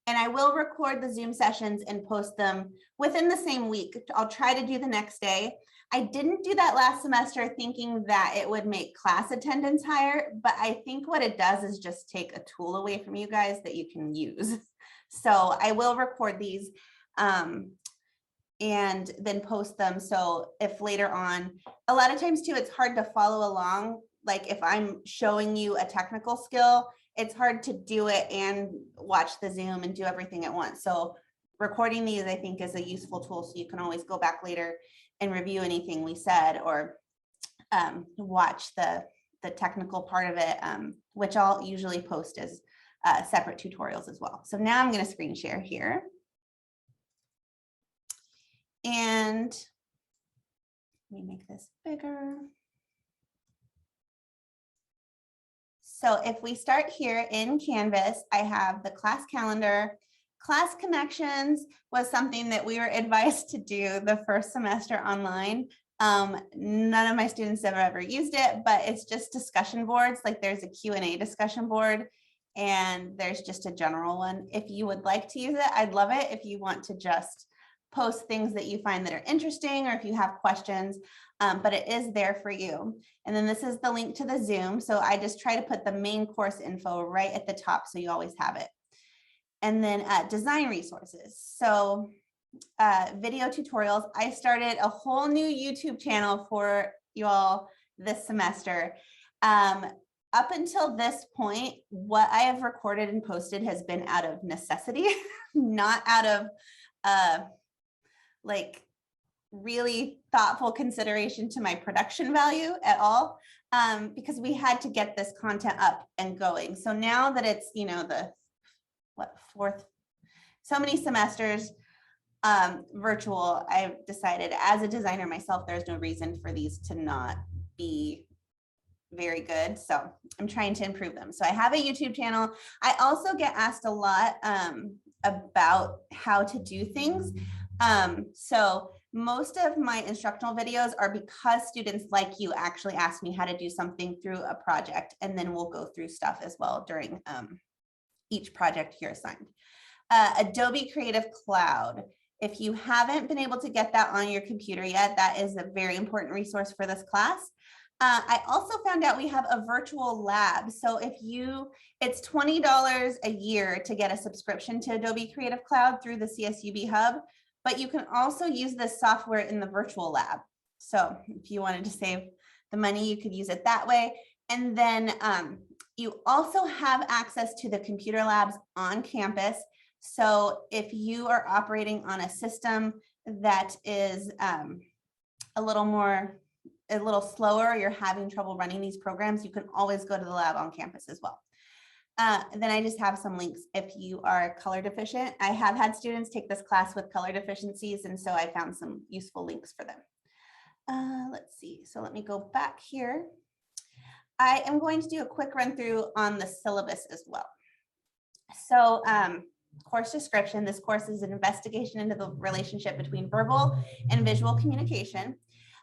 And I will record the Zoom sessions and post them within the same week. I'll try to do the next day. I didn't do that last semester thinking that it would make class attendance higher, but I think what it does is just take a tool away from you guys that you can use. So I will record these and then post them. So if later on, a lot of times too, it's hard to follow along. Like if I'm showing you a technical skill, it's hard to do it and watch the Zoom and do everything at once. So recording these, I think, is a useful tool. So you can always go back later and review anything we said, or watch the technical part of it, which I'll usually post as separate tutorials as well. So now I'm going to screen share here. And let me make this bigger. So if we start here in Canvas, I have the class calendar. Class connections was something that we were advised to do the first semester online. None of my students have ever used it, but it's just discussion boards. Like there's a Q&A discussion board and there's just a general one. If you would like to use it, I'd love it. If you want to just post things that you find that are interesting, or if you have questions, but it is there for you. And then this is the link to the Zoom. So I just try to put the main course info right at the top so you always have it. And then design resources. So video tutorials. I started a whole new YouTube channel for you all this semester. Up until this point, what I have recorded and posted has been out of necessity, not out of like really thoughtful consideration to my production value at all, because we had to get this content up and going. So now that it's, you know, the fourth, so many semesters virtual, I've decided as a designer myself, there's no reason for these to not be very good. So I'm trying to improve them. So I have a YouTube channel. I also get asked a lot about how to do things. So most of my instructional videos are because students like you actually ask me how to do something through a project, and then we'll go through stuff as well during each project you're assigned. Adobe Creative Cloud. If you haven't been able to get that on your computer yet, that is a very important resource for this class. I also found out we have a virtual lab. So if it's $20 a year to get a subscription to Adobe Creative Cloud through the CSUB Hub, but you can also use this software in the virtual lab. So if you wanted to save the money, you could use it that way. And then you also have access to the computer labs on campus. So if you are operating on a system that is a little slower, or you're having trouble running these programs, you can always go to the lab on campus as well. Then I just have some links if you are color deficient. I have had students take this class with color deficiencies, and so I found some useful links for them. Let's see, so let me go back here. I am going to do a quick run through on the syllabus as well. So course description, this course is an investigation into the relationship between verbal and visual communication.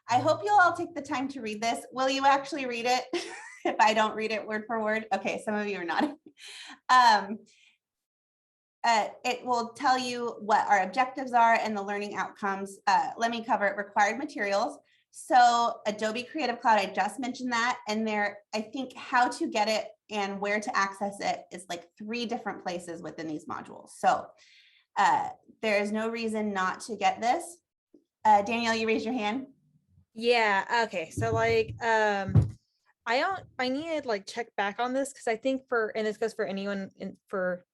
I hope you'll all take the time to read this. Will you actually read it? If I don't read it word for word? Okay, some of you are not. It will tell you what our objectives are and the learning outcomes. Let me cover it. Required materials. So Adobe Creative Cloud, I just mentioned that, and there, I think how to get it and where to access it is like 3 different places within these modules. So there is no reason not to get this. Danielle, you raised your hand. Yeah, okay. So like I need to like check back on this, because I think and this goes for anyone for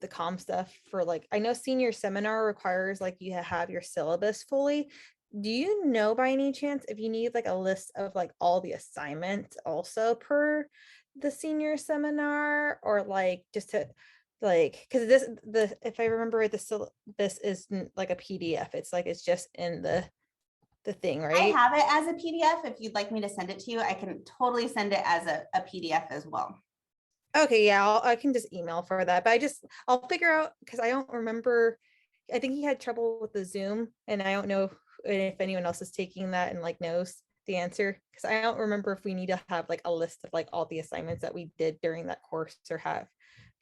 the comm stuff, for like, I know senior seminar requires like you have your syllabus fully. Do you know by any chance if you need like a list of like all the assignments also per the senior seminar, or like just to like, because if I remember right, the syllabus is like a PDF. It's just in the thing, right? I have it as a PDF. If you'd like me to send it to you, I can totally send it as a PDF as well. Okay, yeah, I can just email for that, but I'll figure out, because I don't remember. I think he had trouble with the Zoom, and I don't know if anyone else is taking that and like knows the answer, because I don't remember if we need to have like a list of like all the assignments that we did during that course or have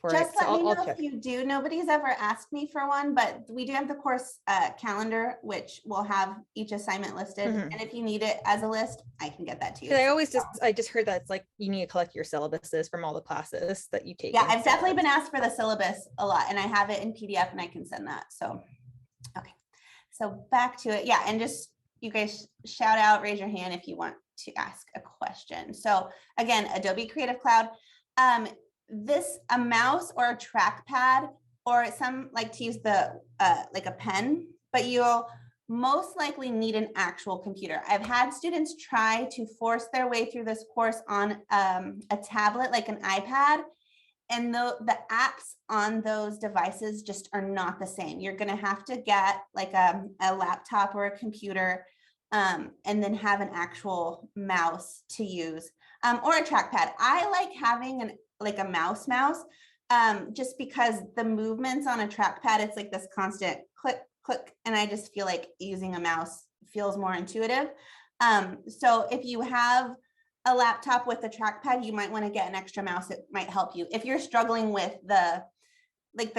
for Just it. So let me I'll know check. if you do. Nobody's ever asked me for one, but we do have the course calendar, which will have each assignment listed. Mhm. And if you need it as a list, I can get that to you. Because I just heard that it's like you need to collect your syllabuses from all the classes that you take. Yeah, I've definitely been asked for the syllabus a lot, and I have it in PDF and I can send that. So, okay. So back to it. Yeah, and just you guys shout out, raise your hand if you want to ask a question. So again, Adobe Creative Cloud. A mouse or a trackpad, or some like to use the like a pen, but you'll most likely need an actual computer. I've had students try to force their way through this course on a tablet, like an iPad, and the apps on those devices just are not the same. You're going to have to get like a laptop or a computer, and then have an actual mouse to use, or a trackpad. I like having like a mouse, just because the movements on a trackpad, it's like this constant click, click, and I just feel like using a mouse feels more intuitive. So if you have a laptop with a trackpad, you might want to get an extra mouse. It might help you. If you're struggling with the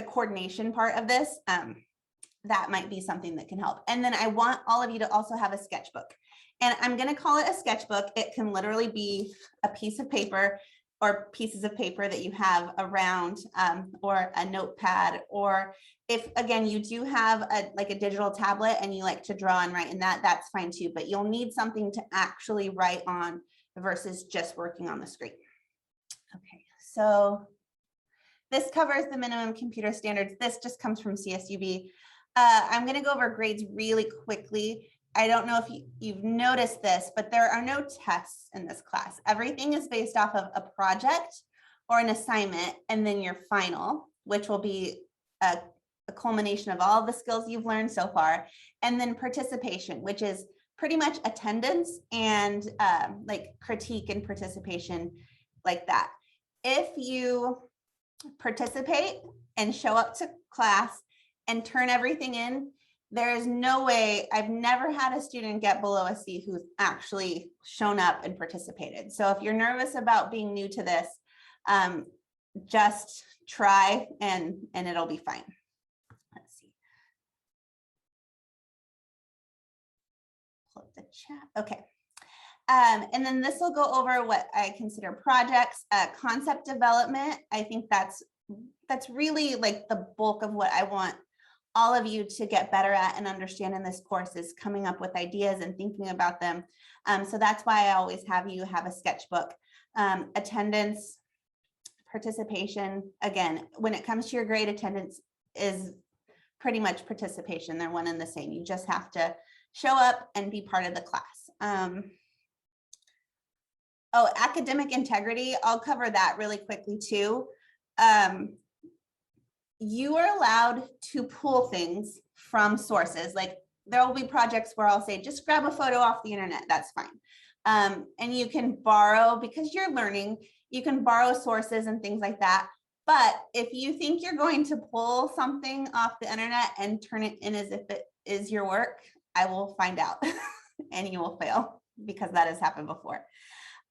coordination part of this, that might be something that can help. And then I want all of you to also have a sketchbook. And I'm going to call it a sketchbook. It can literally be a piece of paper or pieces of paper that you have around, or a notepad, or if again you do have a digital tablet and you like to draw and write in that, that's fine too, but you'll need something to actually write on versus just working on the screen. Okay, so this covers the minimum computer standards. This just comes from CSUB. I'm going to go over grades really quickly. I don't know if you've noticed this, but there are no tests in this class. Everything is based off of a project or an assignment, and then your final, which will be a culmination of all the skills you've learned so far, and then participation, which is pretty much attendance and like critique and participation like that. If you participate and show up to class and turn everything in, there is no way, I've never had a student get below a C who's actually shown up and participated. So if you're nervous about being new to this, just try and it'll be fine. Let's see. Pull up the chat. Okay. And then this will go over what I consider projects, concept development. I think that's really like the bulk of what I want all of you to get better at and understand in this course, is coming up with ideas and thinking about them. So that's why I always have you have a sketchbook. Attendance, participation, again, when it comes to your grade, attendance is pretty much participation. They're one and the same. You just have to show up and be part of the class. Oh, academic integrity, I'll cover that really quickly too. You are allowed to pull things from sources. Like there will be projects where I'll say, just grab a photo off the internet, that's fine. And you can borrow, because you're learning, you can borrow sources and things like that. But if you think you're going to pull something off the internet and turn it in as if it is your work, I will find out and you will fail, because that has happened before.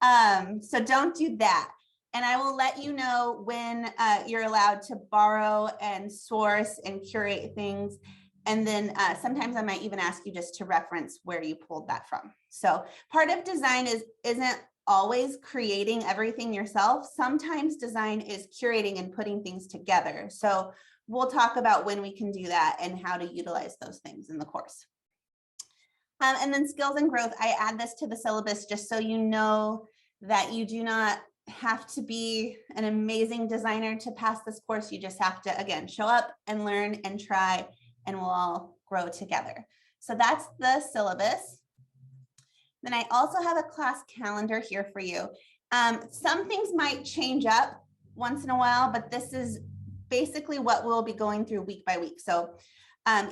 So don't do that. And I will let you know when you're allowed to borrow and source and curate things. And then sometimes I might even ask you just to reference where you pulled that from. So part of design isn't always creating everything yourself. Sometimes design is curating and putting things together. So we'll talk about when we can do that and how to utilize those things in the course. And then skills and growth, I add this to the syllabus just so you know that you do not have to be an amazing designer to pass this course. You just have to, again, show up and learn and try, and we'll all grow together. So that's the syllabus. Then I also have a class calendar here for you. Some things might change up once in a while, but this is basically what we'll be going through week by week. So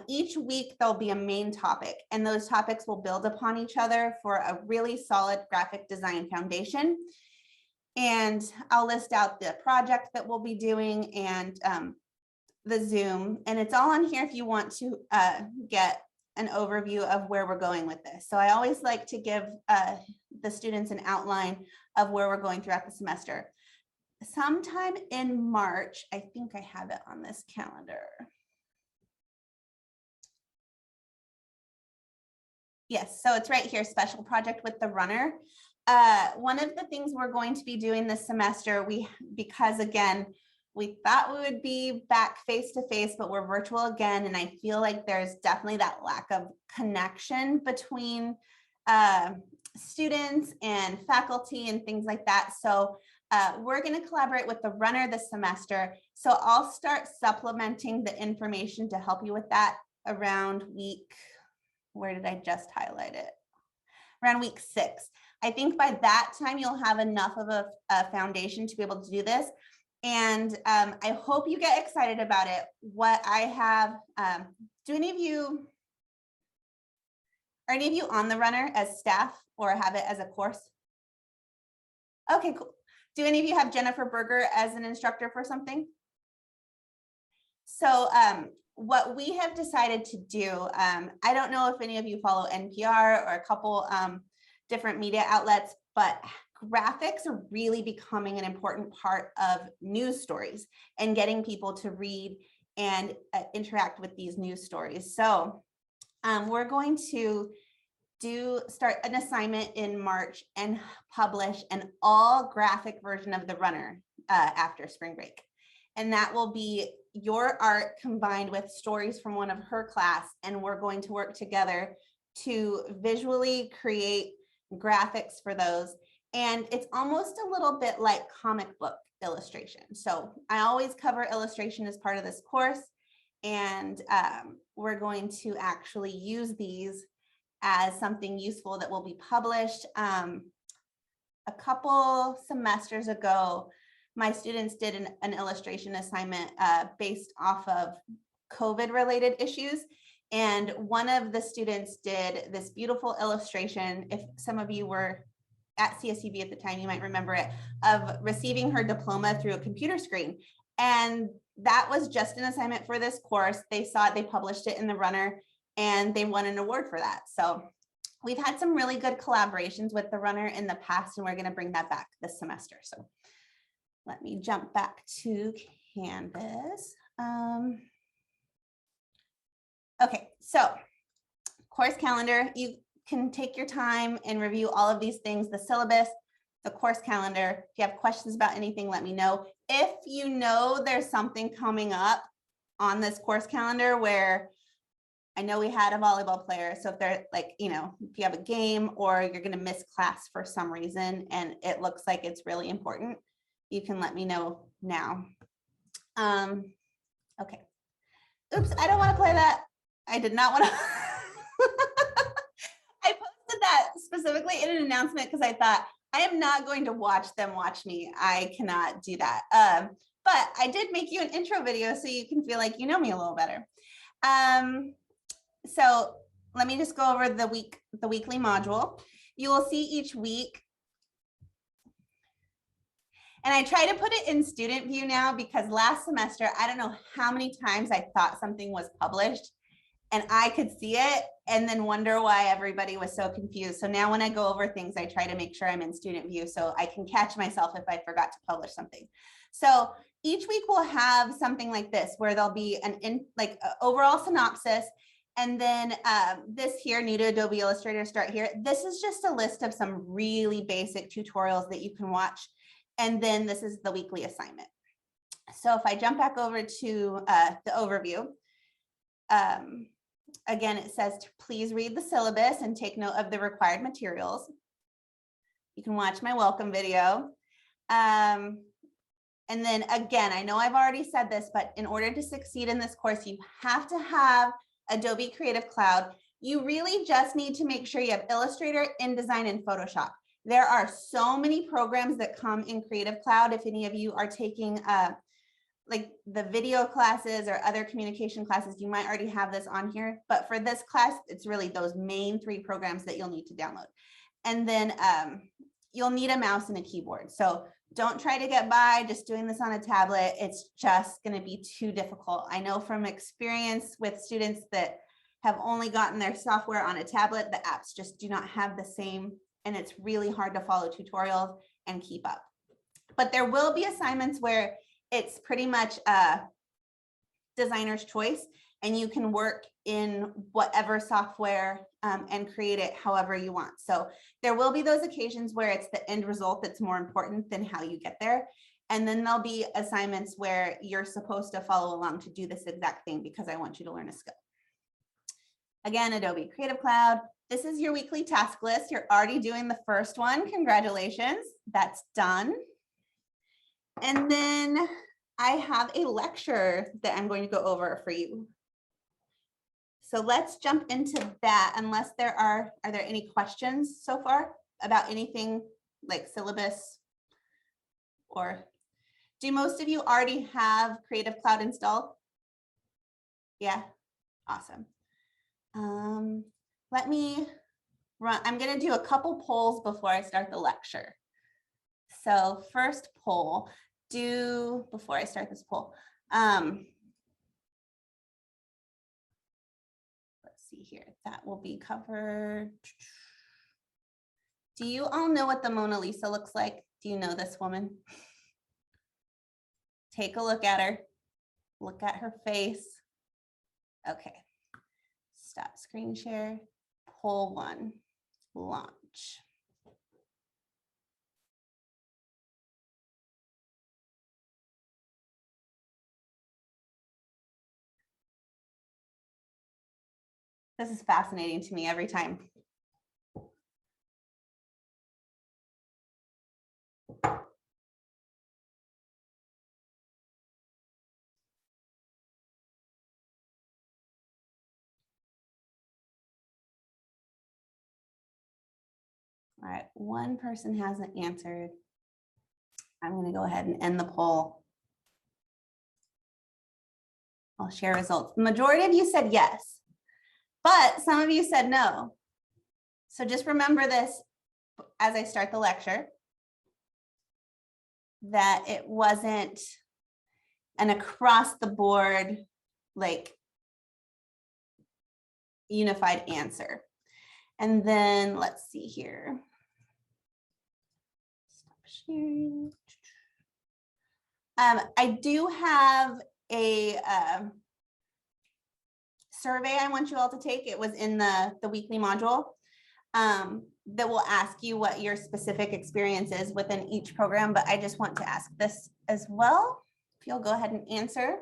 each week there'll be a main topic, and those topics will build upon each other for a really solid graphic design foundation. And I'll list out the project that we'll be doing and the Zoom, and it's all on here if you want to get an overview of where we're going with this. So I always like to give the students an outline of where we're going throughout the semester. sometime in March. I think I have it on this calendar. Yes, so it's right here, special project with the runner. One of the things we're going to be doing this semester, because again, we thought we would be back face to face, but we're virtual again. And I feel like there's definitely that lack of connection between students and faculty and things like that. So we're going to collaborate with the runner this semester. So I'll start supplementing the information to help you with that around week, where did I just highlight it? Around week 6. I think by that time you'll have enough of a foundation to be able to do this. And I hope you get excited about it. What I have, do any of you, are any of you on the runner as staff or have it as a course? Okay, cool. Do any of you have Jennifer Berger as an instructor for something? So what we have decided to do, I don't know if any of you follow NPR or a couple different media outlets, but graphics are really becoming an important part of news stories and getting people to read and interact with these news stories. So we're going to start an assignment in March and publish an all graphic version of the runner after spring break. And that will be your art combined with stories from one of her class. And we're going to work together to visually create graphics for those. And it's almost a little bit like comic book illustration. So I always cover illustration as part of this course. And we're going to actually use these as something useful that will be published. A couple semesters ago, my students did an illustration assignment based off of COVID related issues. And one of the students did this beautiful illustration. If some of you were at CSUB at the time, you might remember it, of receiving her diploma through a computer screen. And that was just an assignment for this course. They saw it, they published it in the runner, and they won an award for that. So we've had some really good collaborations with the runner in the past, and we're going to bring that back this semester. So let me jump back to Canvas. Okay, so course calendar, you can take your time and review all of these things, the syllabus, the course calendar. If you have questions about anything, let me know. If you know there's something coming up on this course calendar where I know we had a volleyball player, so if they're like, you know, if you have a game or you're going to miss class for some reason and it looks like it's really important, you can let me know now. Okay. Oops, I don't want to play that. I did not want to. I posted that specifically in an announcement because I thought I am not going to watch them watch me. I cannot do that. But I did make you an intro video so you can feel like you know me a little better. So let me just go over the weekly module. You will see each week. And I try to put it in student view now because last semester, I don't know how many times I thought something was published and I could see it and then wonder why everybody was so confused. So now when I go over things, I try to make sure I'm in student view so I can catch myself if I forgot to publish something. So each week we'll have something like this where there'll be an overall synopsis. And then this here, new to Adobe Illustrator, start here. This is just a list of some really basic tutorials that you can watch. And then this is the weekly assignment. So if I jump back over to the overview, again, it says to please read the syllabus and take note of the required materials. You can watch my welcome video. And then again, I know I've already said this, but in order to succeed in this course, you have to have Adobe Creative Cloud. You really just need to make sure you have Illustrator, InDesign, and Photoshop. There are so many programs that come in Creative Cloud. If any of you are taking like the video classes or other communication classes, you might already have this on here. But for this class, it's really those main 3 programs that you'll need to download. And then you'll need a mouse and a keyboard. So don't try to get by just doing this on a tablet. It's just going to be too difficult. I know from experience with students that have only gotten their software on a tablet, the apps just do not have the same, and it's really hard to follow tutorials and keep up. But there will be assignments where it's pretty much a designer's choice, and you can work in whatever software and create it however you want. So there will be those occasions where it's the end result that's more important than how you get there. And then there'll be assignments where you're supposed to follow along to do this exact thing because I want you to learn a skill. Again, Adobe Creative Cloud. This is your weekly task list. You're already doing the first one. Congratulations. That's done. And then I have a lecture that I'm going to go over for you. So let's jump into that, unless are there any questions so far about anything like syllabus? Or do most of you already have Creative Cloud installed? Yeah, awesome. Let me run, I'm gonna do a couple polls before I start the lecture. So first poll, before I start this poll, let's see here, that will be covered. Do you all know what the Mona Lisa looks like? Do you know this woman? Take a look at her. Look at her face. Okay. Stop screen share. Poll 1. Launch. This is fascinating to me every time. All right, one person hasn't answered. I'm going to go ahead and end the poll. I'll share results. The majority of you said yes, but some of you said no. So just remember this as I start the lecture, that it wasn't an across the board, like, unified answer. And then let's see here. Stop sharing. I do have a survey I want you all to take. It was in the weekly module that will ask you what your specific experience is within each program, but I just want to ask this as well. If you'll go ahead and answer.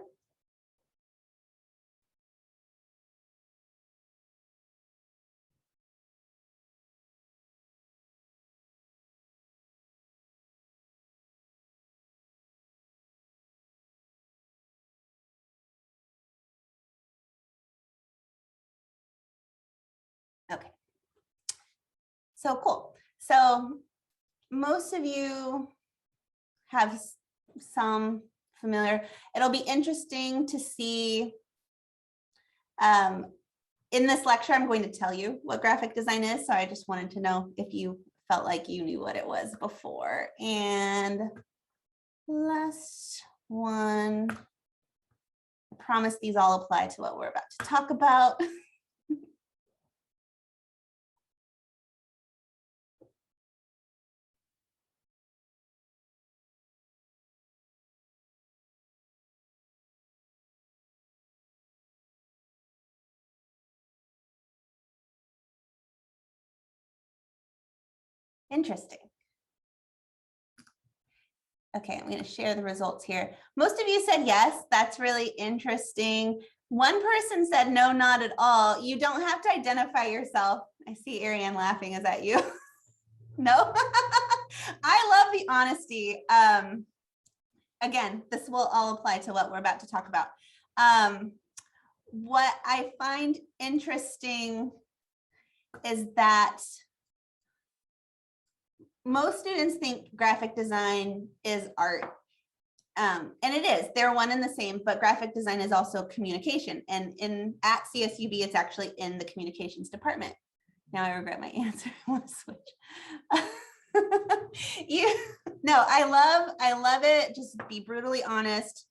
Okay. So cool. So most of you have some familiar. It'll be interesting to see. In this lecture, I'm going to tell you what graphic design is. So I just wanted to know if you felt like you knew what it was before. And last one, I promise these all apply to what we're about to talk about. Interesting. Okay, I'm going to share the results here. Most of you said yes. That's really interesting. One person said no, not at all. You don't have to identify yourself. I see Ariane laughing. Is that you? No? I love the honesty. Again, this will all apply to what we're about to talk about. What I find interesting is that most students think graphic design is art. And it is, they're one and the same, but graphic design is also communication. And at CSUB, it's actually in the communications department. Now I regret my answer. I want to switch. No, I love it. Just be brutally honest.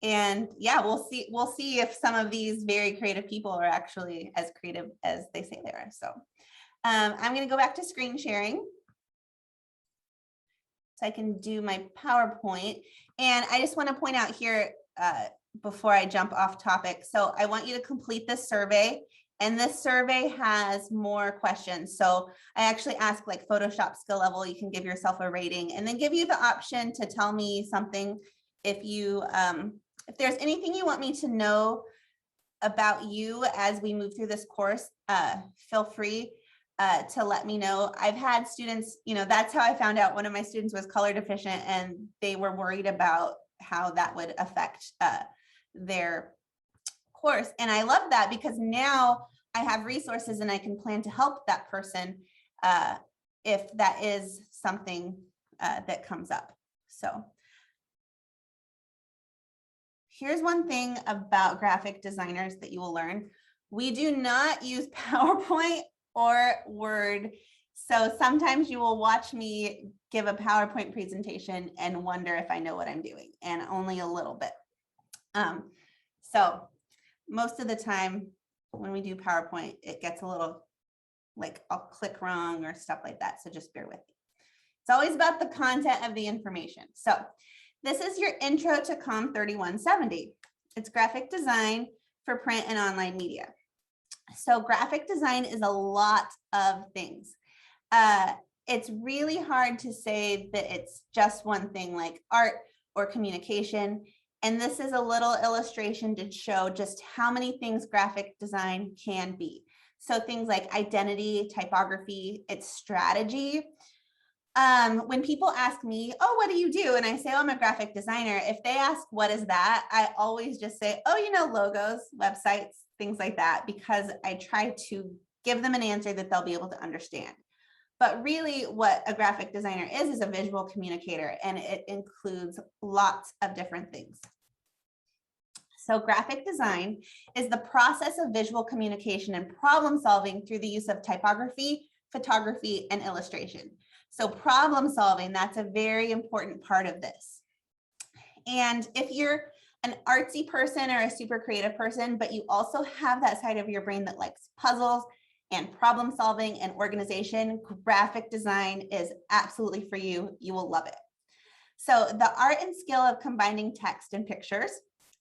And yeah, we'll see if some of these very creative people are actually as creative as they say they are. So I'm going to go back to screen sharing. so I can do my PowerPoint. And I just want to point out here before I jump off topic. So I want you to complete this survey. And this survey has more questions. So I actually ask like Photoshop skill level, you can give yourself a rating and then give you the option to tell me something. If you, if there's anything you want me to know about you as we move through this course, feel free to let me know. I've had students, you know, that's how I found out one of my students was color deficient and they were worried about how that would affect their course. And I love that because now I have resources and I can plan to help that person if that is something that comes up. So here's one thing about graphic designers that you will learn. We do not use PowerPoint or Word. So sometimes you will watch me give a PowerPoint presentation and wonder if I know what I'm doing, and only a little bit. So most of the time when we do PowerPoint, it gets a little like I'll click wrong or stuff like that. So just bear with me. It's always about the content of the information. So this is your intro to Comm 3170. It's graphic design for print and online media. So graphic design is a lot of things. It's really hard to say that it's just one thing like art or communication. And this is a little illustration to show just how many things graphic design can be. So things like identity, typography, it's strategy. When people ask me, oh, what do you do? And I say, oh, I'm a graphic designer. If they ask, what is that? I always just say, oh, you know, logos, websites, things like that, because I try to give them an answer that they'll be able to understand. But really what a graphic designer is a visual communicator, and it includes lots of different things. So graphic design is the process of visual communication and problem solving through the use of typography, photography, and illustration. So problem solving, that's a very important part of this. And if you're an artsy person or a super creative person, but you also have that side of your brain that likes puzzles and problem solving and organization, graphic design is absolutely for you. You will love it. So the art and skill of combining text and pictures,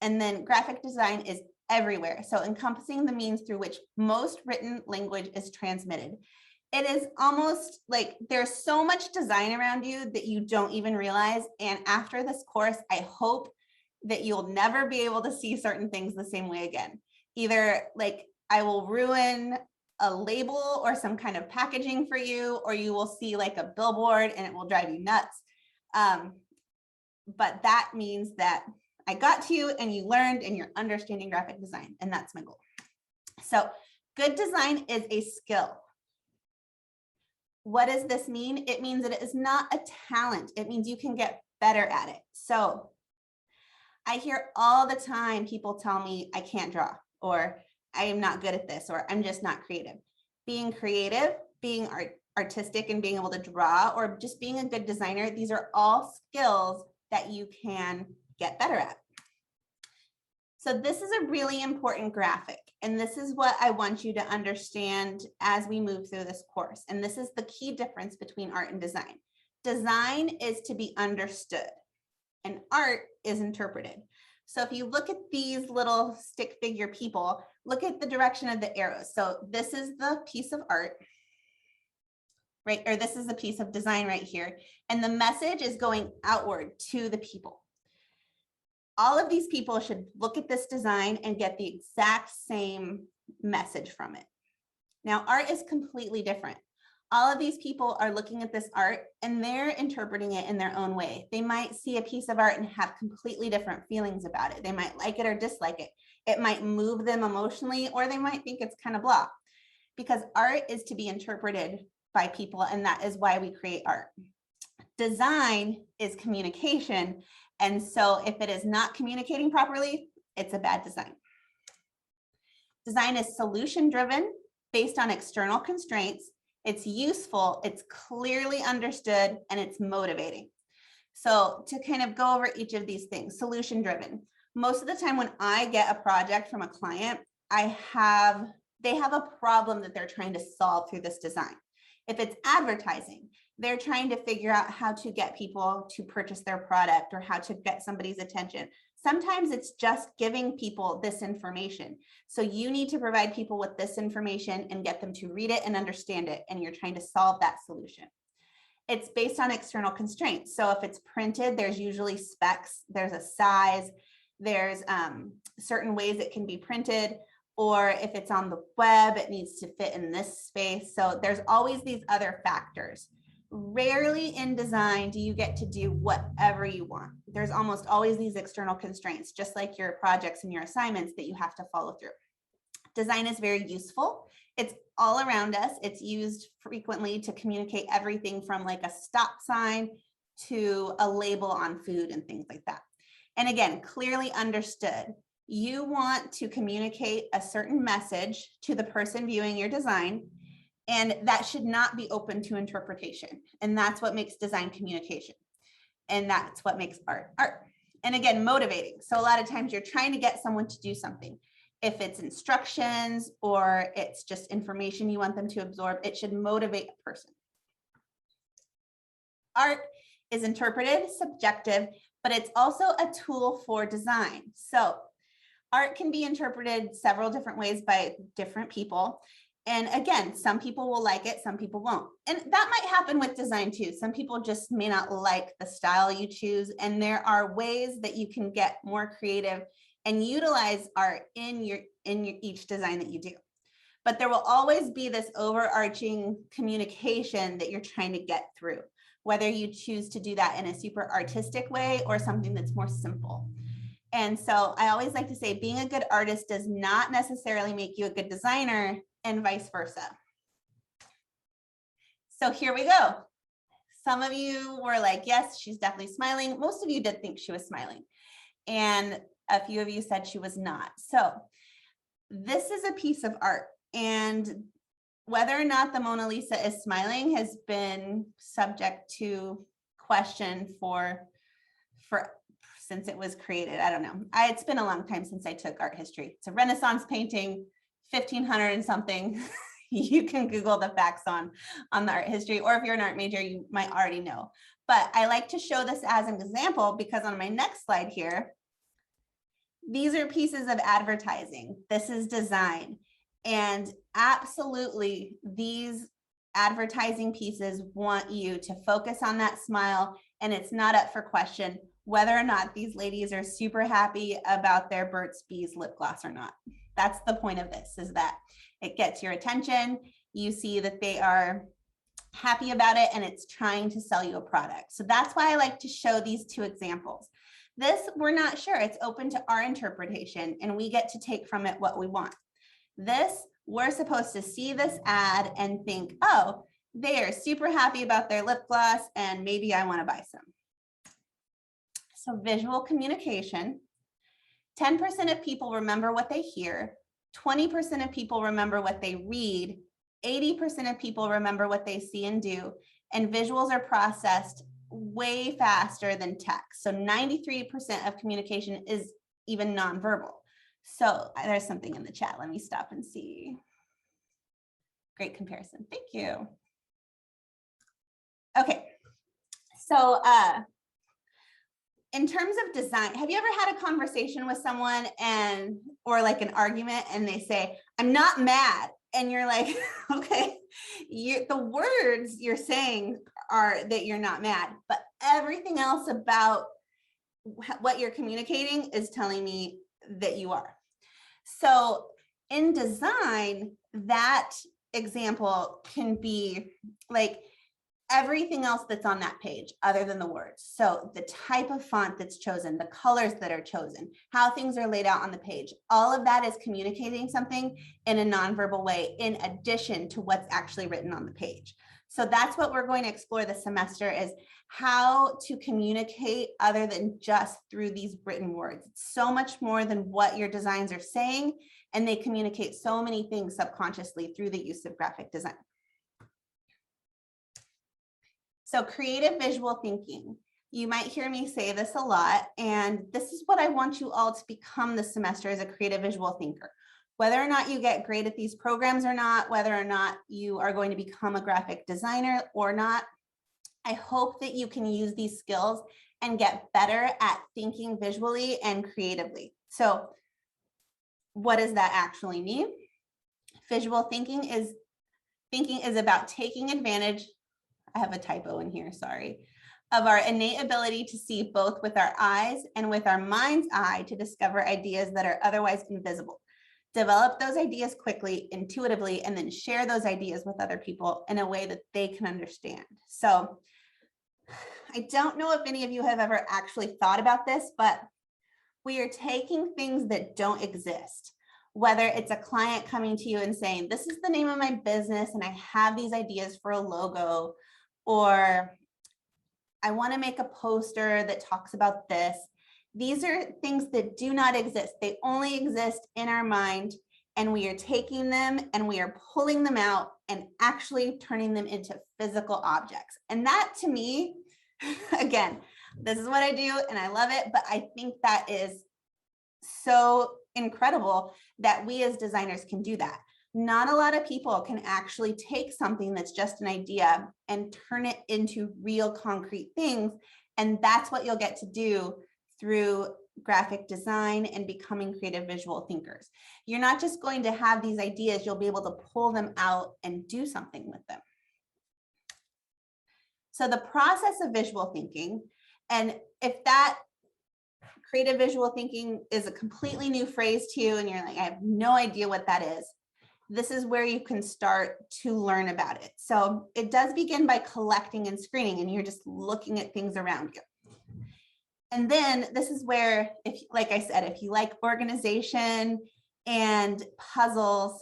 and then graphic design is everywhere. So encompassing the means through which most written language is transmitted. It is almost like there's so much design around you that you don't even realize. And after this course, I hope that you'll never be able to see certain things the same way again. Either like I will ruin a label or some kind of packaging for you, or you will see like a billboard and it will drive you nuts. But that means that I got to you and you learned and you're understanding graphic design, and that's my goal. So good design is a skill. What does this mean? It means that it is not a talent. It means you can get better at it. So I hear all the time people tell me I can't draw, or I am not good at this, or I'm just not creative. Being creative, being artistic, and being able to draw, or just being a good designer, these are all skills that you can get better at. So this is a really important graphic, and this is what I want you to understand as we move through this course. And this is the key difference between art and design. Design is to be understood, and art is interpreted. So if you look at these little stick figure people, look at the direction of the arrows. So this is the piece of art, right? Or this is a piece of design right here. And the message is going outward to the people. All of these people should look at this design and get the exact same message from it. Now, art is completely different. All of these people are looking at this art and they're interpreting it in their own way. They might see a piece of art and have completely different feelings about it. They might like it or dislike it. It might move them emotionally, or they might think it's kind of blah, because art is to be interpreted by people, and that is why we create art. Design is communication, and so if it is not communicating properly, it's a bad design. Design is solution driven, based on external constraints. It's useful, it's clearly understood, and it's motivating. So to kind of go over each of these things, solution driven. Most of the time when I get a project from a client, they have a problem that they're trying to solve through this design. If it's advertising, They're trying to figure out how to get people to purchase their product or how to get somebody's attention. Sometimes it's just giving people this information. So you need to provide people with this information and get them to read it and understand it. And you're trying to solve that solution. It's based on external constraints. So if it's printed, there's usually specs, there's a size, there's certain ways it can be printed, or if it's on the web, it needs to fit in this space. So there's always these other factors. Rarely in design do you get to do whatever you want. There's almost always these external constraints, just like your projects and your assignments that you have to follow through. Design is very useful. It's all around us. It's used frequently to communicate everything from like a stop sign to a label on food and things like that. And again, clearly understood. You want to communicate a certain message to the person viewing your design, and that should not be open to interpretation. And that's what makes design communication. And that's what makes art art. And again, motivating. So a lot of times you're trying to get someone to do something. If it's instructions or it's just information you want them to absorb, it should motivate a person. Art is interpretive, subjective, but it's also a tool for design. So art can be interpreted several different ways by different people. And again, some people will like it, some people won't. And that might happen with design too. Some people just may not like the style you choose. And there are ways that you can get more creative and utilize art in your each design that you do. But there will always be this overarching communication that you're trying to get through, whether you choose to do that in a super artistic way or something that's more simple. And so I always like to say being a good artist does not necessarily make you a good designer, and vice versa. So here we go. Some of you were like, yes, she's definitely smiling. Most of you did think she was smiling. And a few of you said she was not. So this is a piece of art. And whether or not the Mona Lisa is smiling has been subject to question for since it was created. I don't know. It's been a long time since I took art history. It's a Renaissance painting, 1500 and something. You can Google the facts on the art history, or if you're an art major, you might already know. But I like to show this as an example because on my next slide here, these are pieces of advertising. This is design. And absolutely, these advertising pieces want you to focus on that smile, and it's not up for question whether or not these ladies are super happy about their Burt's Bees lip gloss or not. That's the point of this, is that it gets your attention. You see that they are happy about it, and it's trying to sell you a product. So that's why I like to show these two examples. This, we're not sure. It's open to our interpretation, and we get to take from it what we want. This, we're supposed to see this ad and think, oh, they are super happy about their lip gloss, and maybe I want to buy some. So visual communication, 10% of people remember what they hear, 20% of people remember what they read, 80% of people remember what they see and do, and visuals are processed way faster than text. So 93% of communication is even nonverbal. So there's something in the chat. Let me stop and see. Great comparison. Thank you. Okay. So in terms of design, have you ever had a conversation with someone or like an argument and they say, I'm not mad. And you're like, okay, the words you're saying are that you're not mad, but everything else about what you're communicating is telling me that you are. So in design, that example can be like everything else that's on that page other than the words. So the type of font that's chosen, the colors that are chosen, how things are laid out on the page, all of that is communicating something in a nonverbal way in addition to what's actually written on the page. So that's what we're going to explore this semester, is how to communicate other than just through these written words. It's so much more than what your designs are saying, and they communicate so many things subconsciously through the use of graphic design. So creative visual thinking. You might hear me say this a lot, and this is what I want you all to become this semester, as a creative visual thinker. Whether or not you get great at these programs or not, whether or not you are going to become a graphic designer or not, I hope that you can use these skills and get better at thinking visually and creatively. So what does that actually mean? Visual thinking is about taking advantage, I have a typo in here, sorry, of our innate ability to see both with our eyes and with our mind's eye to discover ideas that are otherwise invisible. Develop those ideas quickly, intuitively, and then share those ideas with other people in a way that they can understand. So I don't know if any of you have ever actually thought about this, but we are taking things that don't exist, whether it's a client coming to you and saying, this is the name of my business and I have these ideas for a logo, or I want to make a poster that talks about this. These are things that do not exist. They only exist in our mind, and we are taking them and we are pulling them out and actually turning them into physical objects. And that, to me, again, this is what I do and I love it, but I think that is so incredible that we as designers can do that. Not a lot of people can actually take something that's just an idea and turn it into real concrete things. And that's what you'll get to do through graphic design and becoming creative visual thinkers. You're not just going to have these ideas, you'll be able to pull them out and do something with them. So the process of visual thinking, and if that creative visual thinking is a completely new phrase to you and you're like, I have no idea what that is, this is where you can start to learn about it. So it does begin by collecting and screening, and you're just looking at things around you. And then this is where, if, like I said, if you like organization and puzzles,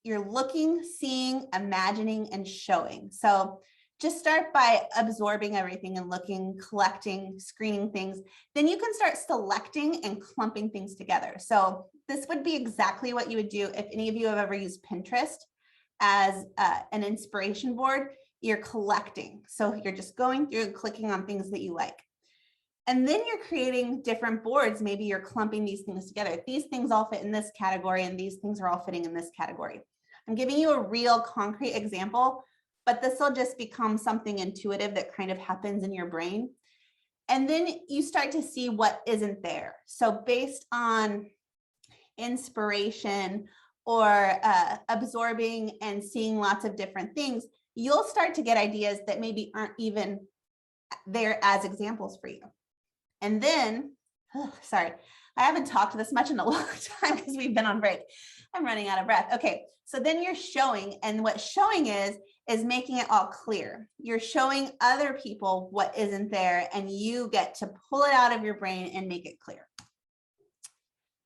you're looking, seeing, imagining, and showing. So just start by absorbing everything and looking, collecting, screening things. Then you can start selecting and clumping things together. So this would be exactly what you would do if any of you have ever used Pinterest as an inspiration board. You're collecting. So you're just going through and clicking on things that you like. And then you're creating different boards. Maybe you're clumping these things together. These things all fit in this category, and these things are all fitting in this category. I'm giving you a real concrete example, but this will just become something intuitive that kind of happens in your brain. And then you start to see what isn't there. So based on inspiration or absorbing and seeing lots of different things, you'll start to get ideas that maybe aren't even there as examples for you. And then, sorry, I haven't talked this much in a long time because we've been on break. I'm running out of breath. Okay, so then you're showing, and what showing is making it all clear. You're showing other people what isn't there, and you get to pull it out of your brain and make it clear.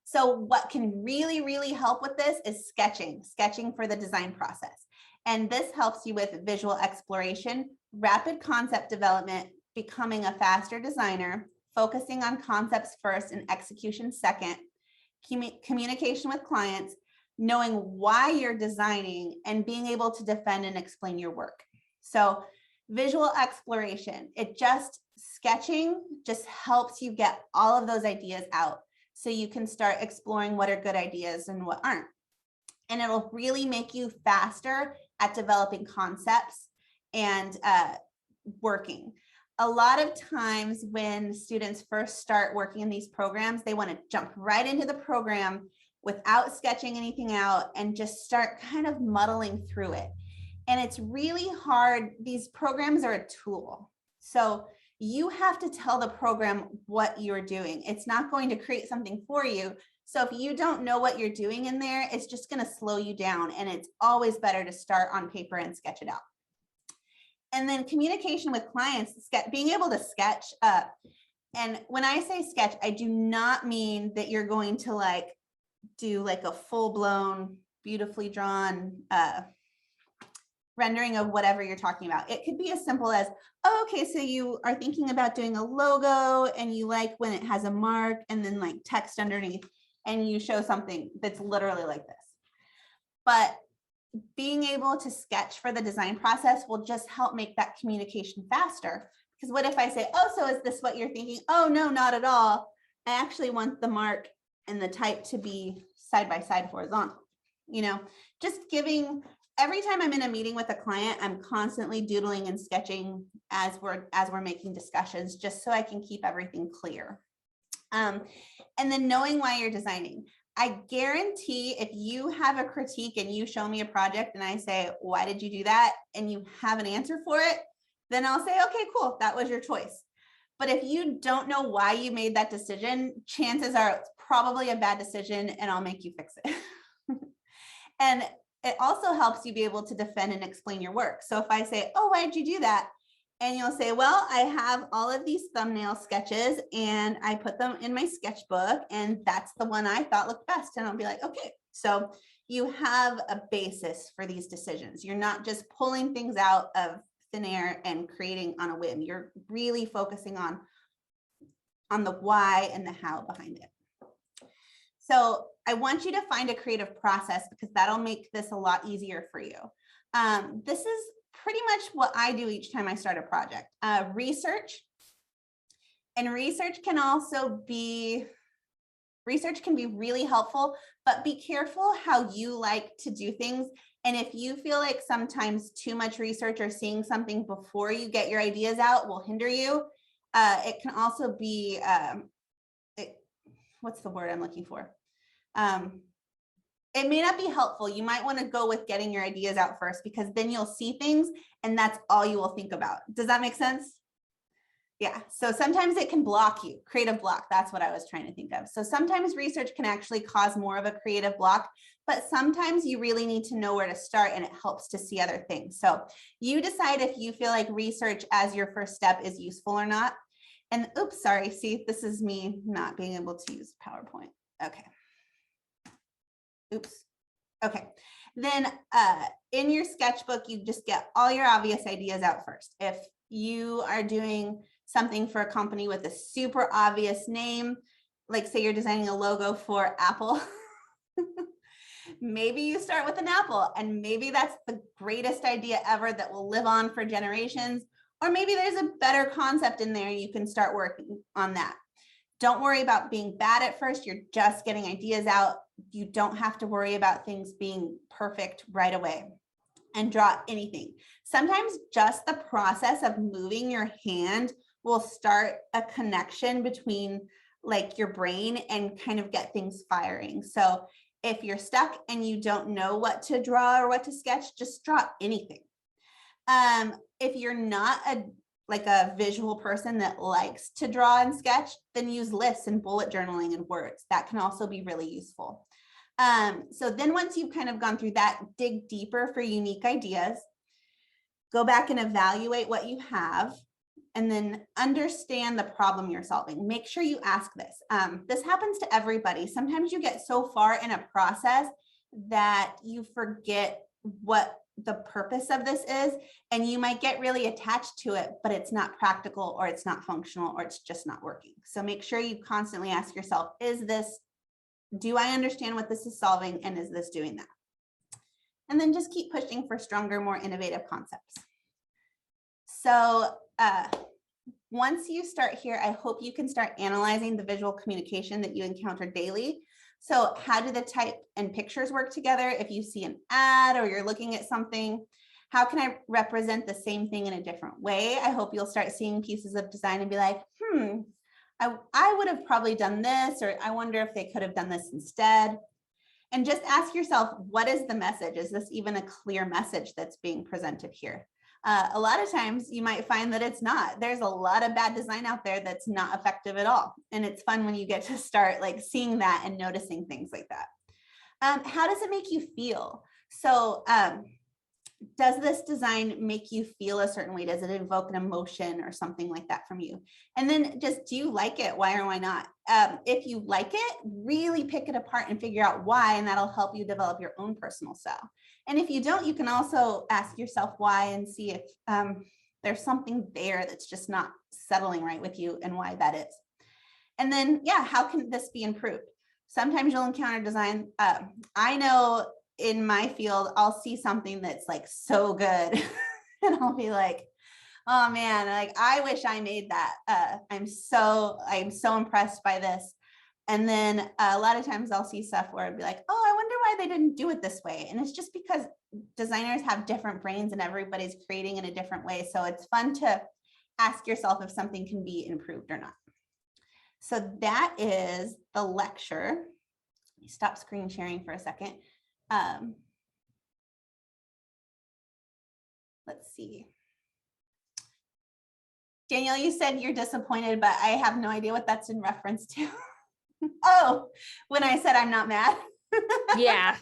So what can really, really help with this is sketching for the design process. And this helps you with visual exploration, rapid concept development, becoming a faster designer, focusing on concepts first and execution second, communication with clients, knowing why you're designing, and being able to defend and explain your work. So visual exploration, sketching just helps you get all of those ideas out so you can start exploring what are good ideas and what aren't. And it'll really make you faster at developing concepts and working. A lot of times when students first start working in these programs, they want to jump right into the program without sketching anything out and just start kind of muddling through it. And it's really hard. These programs are a tool. So you have to tell the program what you're doing. It's not going to create something for you. So if you don't know what you're doing in there, it's just going to slow you down. And it's always better to start on paper and sketch it out. And then communication with clients, being able to sketch up. And when I say sketch, I do not mean that you're going to do a full-blown, beautifully drawn rendering of whatever you're talking about. It could be as simple as, oh, okay, so you are thinking about doing a logo and you like when it has a mark and then text underneath, and you show something that's literally like this. But being able to sketch for the design process will just help make that communication faster. Because what if I say, oh, so is this what you're thinking? Oh, no, not at all. I actually want the mark and the type to be side by side horizontal. Just giving every time I'm in a meeting with a client, I'm constantly doodling and sketching as we're making discussions, just so I can keep everything clear. And then knowing why you're designing. I guarantee if you have a critique and you show me a project and I say, why did you do that? And you have an answer for it, then I'll say, okay, cool, that was your choice. But if you don't know why you made that decision, chances are it's probably a bad decision and I'll make you fix it. And it also helps you be able to defend and explain your work. So if I say, oh, why did you do that? And you'll say, well, I have all of these thumbnail sketches and I put them in my sketchbook and that's the one I thought looked best. And I'll be like, okay, so you have a basis for these decisions. You're not just pulling things out of thin air and creating on a whim. You're really focusing on the why and the how behind it. So I want you to find a creative process because that'll make this a lot easier for you. This is pretty much what I do each time I start a project. Research. And research can be really helpful, but be careful how you like to do things. And if you feel like sometimes too much research or seeing something before you get your ideas out will hinder you, it can also be, what's the word I'm looking for? It may not be helpful. You might want to go with getting your ideas out first because then you'll see things and that's all you will think about. Does that make sense? Yeah, so sometimes it can block you, creative block. That's what I was trying to think of. So sometimes research can actually cause more of a creative block, but sometimes you really need to know where to start and it helps to see other things. So you decide if you feel like research as your first step is useful or not. And oops, sorry, see, this is me not being able to use PowerPoint. Okay. Oops. Okay. Then in your sketchbook, you just get all your obvious ideas out first. If you are doing something for a company with a super obvious name, like say you're designing a logo for Apple, maybe you start with an apple and maybe that's the greatest idea ever that will live on for generations. Or maybe there's a better concept in there and you can start working on that. Don't worry about being bad at first. You're just getting ideas out. You don't have to worry about things being perfect right away. And draw anything. Sometimes just the process of moving your hand will start a connection between like your brain and kind of get things firing. So if you're stuck and you don't know what to draw or what to sketch, just draw anything. If you're not a visual person that likes to draw and sketch, then use lists and bullet journaling and words. That can also be really useful. So then once you've kind of gone through that, dig deeper for unique ideas, go back and evaluate what you have, and then understand the problem you're solving. Make sure you ask this. This happens to everybody. Sometimes you get so far in a process that you forget what the purpose of this is, and you might get really attached to it, but it's not practical or it's not functional or it's just not working. So make sure you constantly ask yourself, do I understand what this is solving and is this doing that? And then just keep pushing for stronger, more innovative concepts. So once you start here, I hope you can start analyzing the visual communication that you encounter daily. So how do the type and pictures work together? If you see an ad or you're looking at something, how can I represent the same thing in a different way? I hope you'll start seeing pieces of design and be like, I would have probably done this, or I wonder if they could have done this instead. And just ask yourself, what is the message? Is this even a clear message that's being presented here? A lot of times you might find that it's not. There's a lot of bad design out there that's not effective at all. And it's fun when you get to start like seeing that and noticing things like that. How does it make you feel? So does this design make you feel a certain way? Does it evoke an emotion or something like that from you? And then just, do you like it? Why or why not? If you like it, really pick it apart and figure out why, and that'll help you develop your own personal style. And if you don't, you can also ask yourself why and see if there's something there that's just not settling right with you and why that is. And then, yeah, how can this be improved? Sometimes you'll encounter design. I know in my field, I'll see something that's like so good and I'll be like, oh man, like I wish I made that. I'm so impressed by this. And then a lot of times I'll see stuff where I'd be like, oh, I wonder why they didn't do it this way. And it's just because designers have different brains and everybody's creating in a different way. So it's fun to ask yourself if something can be improved or not. So that is the lecture. Let me stop screen sharing for a second. Let's see. Danielle, you said you're disappointed, but I have no idea what that's in reference to. Oh, when I said I'm not mad. Yeah.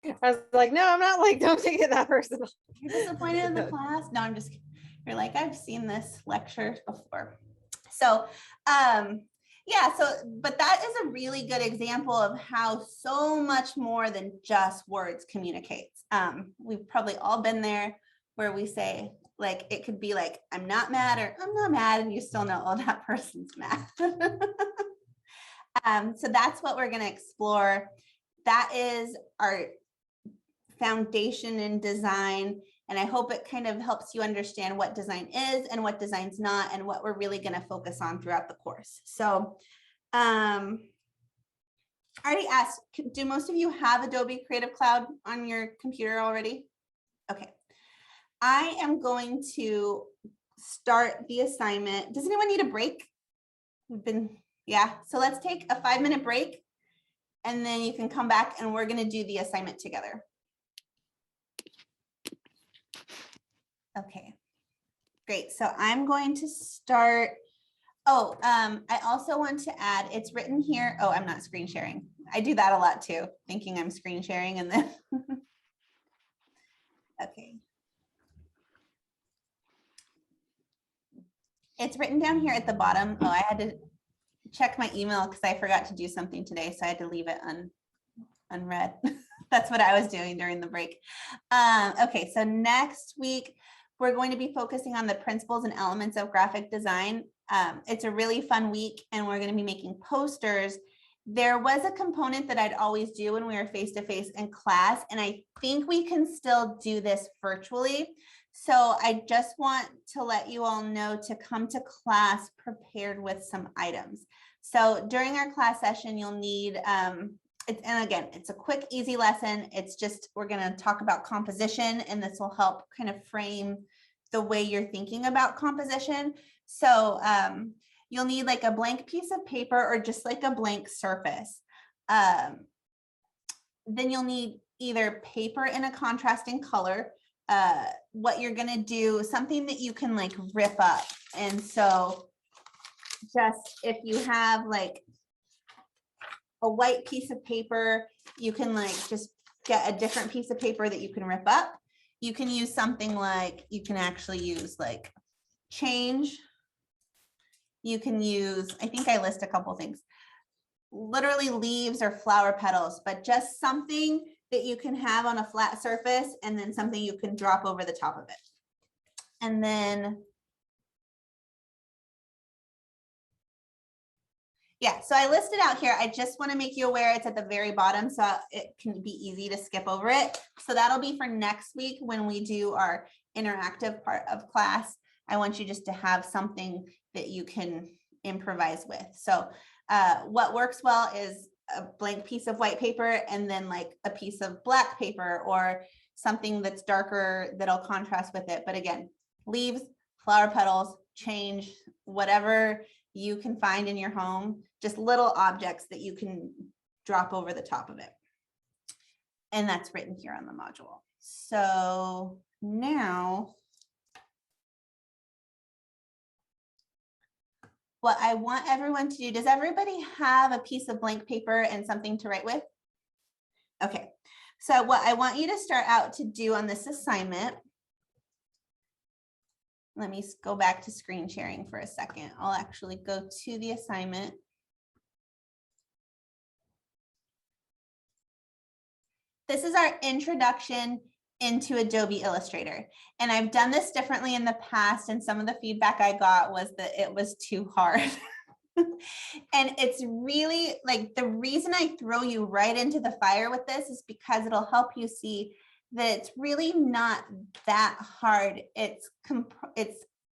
I was like, no, I'm not, like, don't take it that personal. You're disappointed in the class? No, I'm just kidding. You're like, I've seen this lecture before. So, yeah, so, but that is a really good example of how so much more than just words communicates. We've probably all been there where we say, like, it could be like, I'm not mad, or I'm not mad, and you still know, oh, that person's mad. So that's what we're going to explore. That is our foundation in design. And I hope it kind of helps you understand what design is and what design's not, and what we're really going to focus on throughout the course. So I already asked, do most of you have Adobe Creative Cloud on your computer already? Okay. I am going to start the assignment. Does anyone need a break? We've been, yeah. So let's take a 5-minute break, and then you can come back and we're going to do the assignment together. Okay, great. So I'm going to start. Oh, I also want to add, it's written here. Oh, I'm not screen sharing. I do that a lot too, thinking I'm screen sharing and then. Okay. It's written down here at the bottom. Oh, I had to check my email because I forgot to do something today, so I had to leave it unread. That's what I was doing during the break. Okay, so next week, we're going to be focusing on the principles and elements of graphic design. It's a really fun week, and we're going to be making posters. There was a component that I'd always do when we were face-to-face in class, and I think we can still do this virtually. So I just want to let you all know to come to class prepared with some items. So during our class session, you'll need, and again, it's a quick, easy lesson. It's just, we're going to talk about composition, and this will help kind of frame the way you're thinking about composition. So you'll need like a blank piece of paper or just like a blank surface. Then you'll need either paper in a contrasting color, what you're going to do, something that you can like rip up. And so just if you have like a white piece of paper, you can like just get a different piece of paper that you can rip up. You can use something like, you can actually use like change. You can use, I think I list a couple things, literally leaves or flower petals, but just something that you can have on a flat surface, and then something you can drop over the top of it. And then, yeah, so I listed out here. I just want to make you aware it's at the very bottom, so it can be easy to skip over it. So that'll be for next week when we do our interactive part of class. I want you just to have something that you can improvise with. So what works well is a blank piece of white paper, and then like a piece of black paper or something that's darker that'll contrast with it. But again, leaves, flower petals, change, whatever you can find in your home, just little objects that you can drop over the top of it. And that's written here on the module. So now, what I want everyone to do, does everybody have a piece of blank paper and something to write with? Okay, so what I want you to start out to do on this assignment, let me go back to screen sharing for a second. I'll actually go to the assignment. This is our introduction into Adobe Illustrator. And I've done this differently in the past, and some of the feedback I got was that it was too hard. And it's really like, the reason I throw you right into the fire with this is because it'll help you see that it's really not that hard.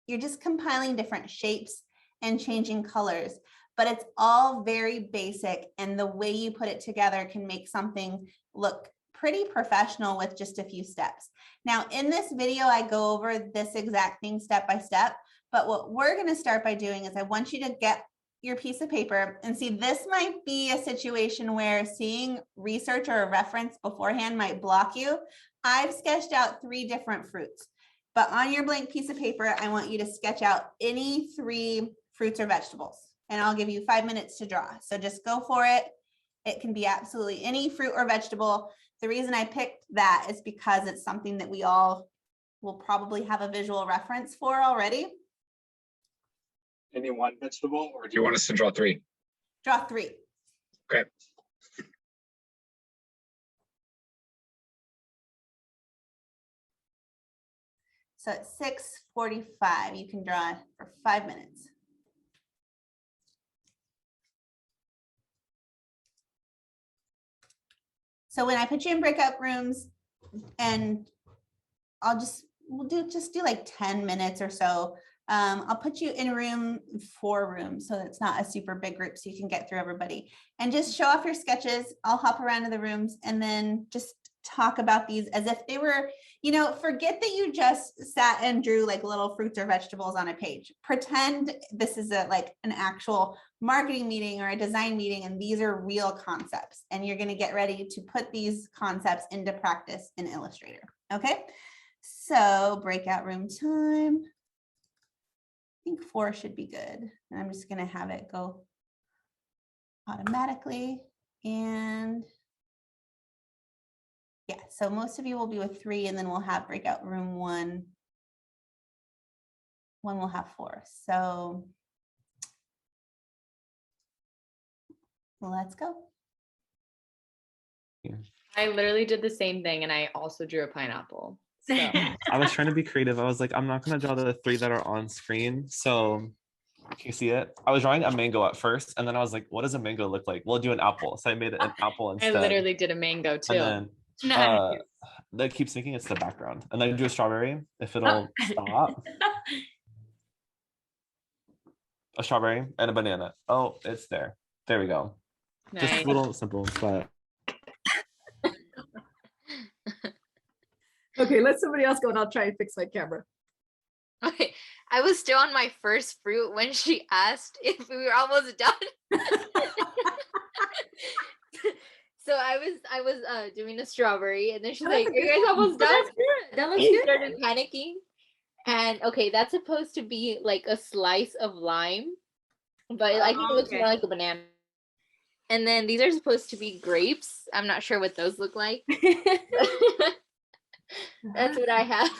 You're just compiling different shapes and changing colors. but it's all very basic. And the way you put it together can make something look pretty professional with just a few steps. Now, in this video, I go over this exact thing step by step, but what we're going to start by doing is I want you to get your piece of paper and see, this might be a situation where seeing research or a reference beforehand might block you. I've sketched out 3 different fruits, but on your blank piece of paper, I want you to sketch out any 3 fruits or vegetables, and I'll give you 5 minutes to draw. So just go for it. It can be absolutely any fruit or vegetable. The reason I picked that is because it's something that we all will probably have a visual reference for already. Any one vegetable, or do you want us to draw 3? Draw 3. Okay. So at 6:45, you can draw for 5 minutes. So when I put you in breakout rooms, and we'll do like 10 minutes or so. I'll put you in room 4 rooms, so it's not a super big group, so you can get through everybody, and just show off your sketches. I'll hop around to the rooms and then just talk about these as if they were, forget that you just sat and drew like little fruits or vegetables on a page. Pretend this is like an actual marketing meeting or a design meeting, and these are real concepts, and you're going to get ready to put these concepts into practice in Illustrator. Okay, so breakout room time. I think 4 should be good. And I'm just going to have it go automatically. And yeah, so most of you will be with 3, and then we'll have breakout room 1. 1 will have 4. So let's go. I literally did the same thing, and I also drew a pineapple. So I was trying to be creative. I was like, I'm not gonna draw the 3 that are on screen. So can you see it? I was drawing a mango at first, and then I was like, what does a mango look like? We'll do an apple. So I made an apple instead. I literally did a mango too. And then that keeps thinking it's the background. And then do a strawberry if it'll stop. A strawberry and a banana. Oh, it's there. There we go. Nice. Just a little simple, but Okay, let somebody else go and I'll try and fix my camera. Okay, I was still on my first fruit when she asked if we were almost done. So I was doing a strawberry, and then she's like, "Are you guys almost done?" That's good. That looks She good. started panicking, and okay, that's supposed to be like a slice of lime, but I think it looks more like a banana. And then these are supposed to be grapes. I'm not sure what those look like. That's what I have.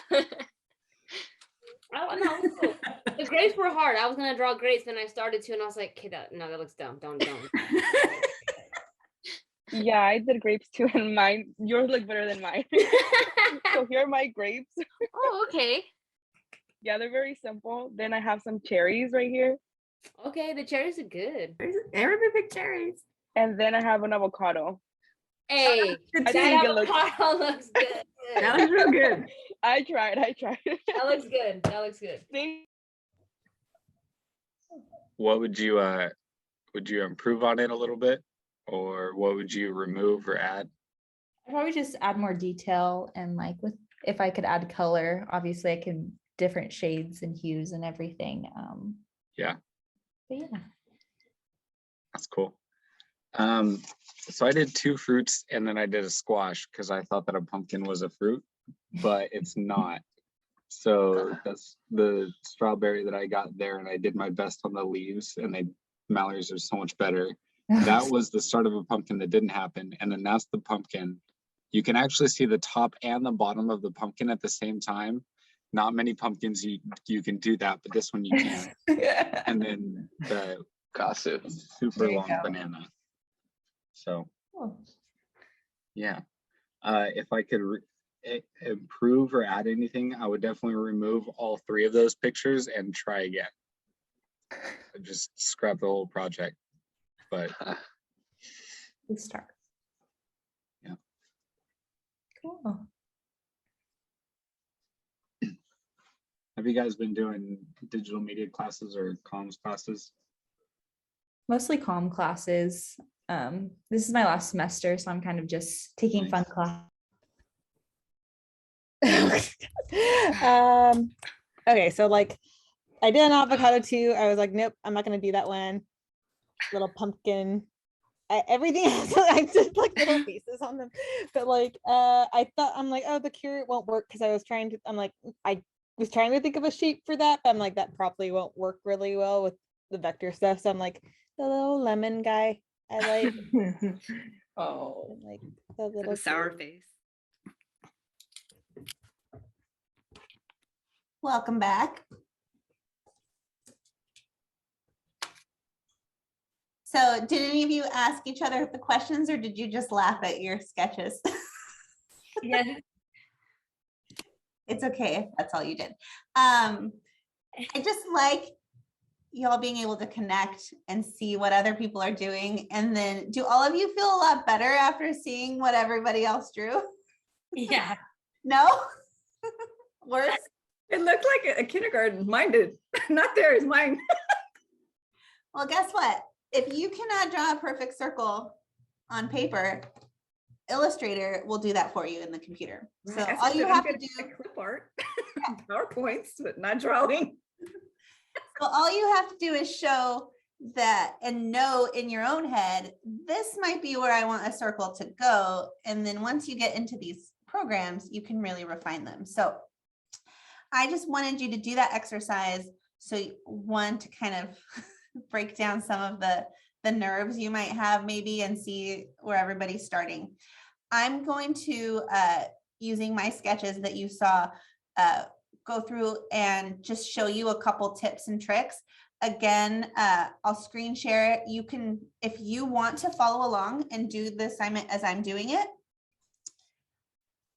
Oh, no, cool. The grapes were hard. I was gonna draw grapes, then I started to, and I was like, "Okay, no, that looks dumb. Don't." Yeah, I did grapes too, and mine, yours look better than mine. So here are my grapes. Oh, okay. Yeah, they're very simple. Then I have some cherries right here. Okay, the cherries are good. Everybody pick cherries. And then I have an avocado. Hey, Good I too. think that it looks- avocado looks good. That looks real good. I tried. That looks good. That looks good. What would you improve on it a little bit, or what would you remove or add? I'd probably just add more detail, and like if I could add color, obviously I can different shades and hues and everything. Yeah. But yeah. That's cool. So I did 2 fruits, and then I did a squash because I thought that a pumpkin was a fruit, but it's not. So that's the strawberry that I got there, and I did my best on the leaves, and mallories are so much better. That was the start of a pumpkin that didn't happen, and then that's the pumpkin. You can actually see the top and the bottom of the pumpkin at the same time. Not many pumpkins you can do that, but this one you can. And then the gossip. super long banana. So yeah, if I could improve or add anything, I would definitely remove all 3 of those pictures and try again. I'd just scrap the whole project. But Good start. Yeah. Cool. have you guys been doing digital media classes or comms classes? Mostly Comm classes. This is my last semester, so I'm kind of just taking fun class. Okay, so like I did an avocado too. I was like, nope, I'm not gonna do that one. Little pumpkin. Everything else, I did like little faces on them. But like I thought, I'm like, oh, the carrot won't work because I was trying to, I was trying to think of a shape for that, but I'm like, that probably won't work really well with the vector stuff. So I'm like, the little lemon guy. I like Oh, like the little sour carrot. face. Welcome back. So did any of you ask each other the questions or did you just laugh at your sketches? yeah. It's okay if that's all you did. I just like y'all being able to connect and see what other people are doing. And then do all of you feel a lot better after seeing what everybody else drew? Yeah. No? Worse? It looked like a kindergarten. Mine did. Not theirs, mine. Well, guess what? If you cannot draw a perfect circle on paper, Illustrator will do that for you in the computer. So I all you said, I'm have to good do, at clip art, PowerPoints, but not drawing. well, all you have to do is show that and know in your own head, this might be where I want a circle to go. And then once you get into these programs, you can really refine them. So I just wanted you to do that exercise. So one, to kind of break down some of the nerves you might have maybe and see where everybody's starting. I'm going to, using my sketches that you saw, go through and just show you a couple tips and tricks. Again, I'll screen share it. You can, if you want to follow along and do the assignment as I'm doing it,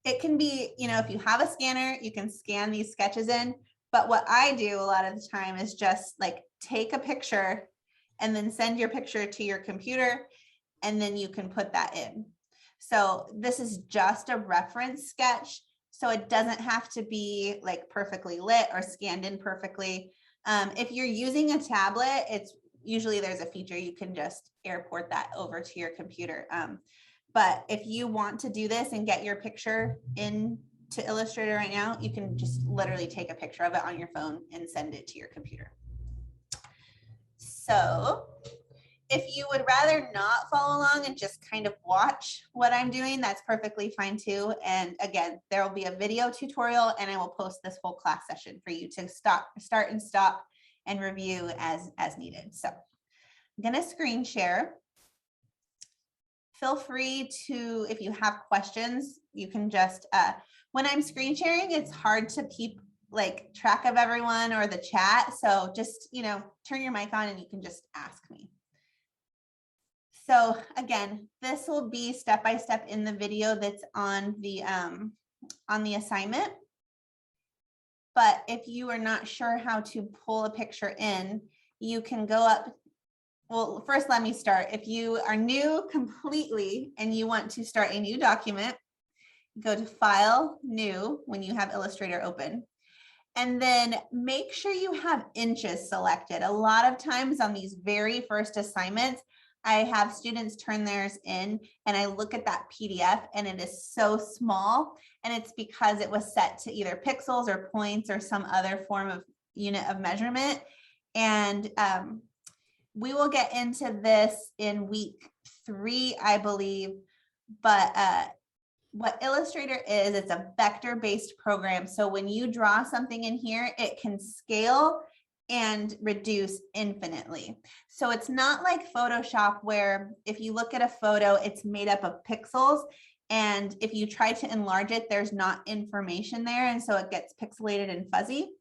it can be, you know, if you have a scanner, you can scan these sketches in. But what I do a lot of the time is just like take a picture and then send your picture to your computer, and then you can put that in. So this is just a reference sketch. So it doesn't have to be like perfectly lit or scanned in perfectly. If you're using a tablet, it's usually there's a feature you can just airport that over to your computer. But if you want to do this and get your picture into Illustrator right now, you can just literally take a picture of it on your phone and send it to your computer. So if you would rather not follow along and just kind of watch what I'm doing, that's perfectly fine too. And again, there will be a video tutorial and I will post this whole class session for you to start and stop and review as needed. So I'm going to screen share. Feel free to, if you have questions, you can just, when I'm screen sharing, it's hard to keep like track of everyone or the chat. So just, you know, turn your mic on and you can just ask me. So again, this will be step-by-step in the video that's on the assignment. But if you are not sure how to pull a picture in, you can go up. Well, first, let me start. If you are new completely and you want to start a new document, go to File, New, when you have Illustrator open. And then make sure you have inches selected. A lot of times on these very first assignments, I have students turn theirs in and I look at that PDF and it is so small, and it's because it was set to either pixels or points or some other form of unit of measurement. And we will get into this in week 3, I believe, but what Illustrator is, it's a vector-based program. So when you draw something in here, it can scale and reduce infinitely. So it's not like Photoshop where if you look at a photo, it's made up of pixels. And if you try to enlarge it, there's not information there. And so it gets pixelated and fuzzy.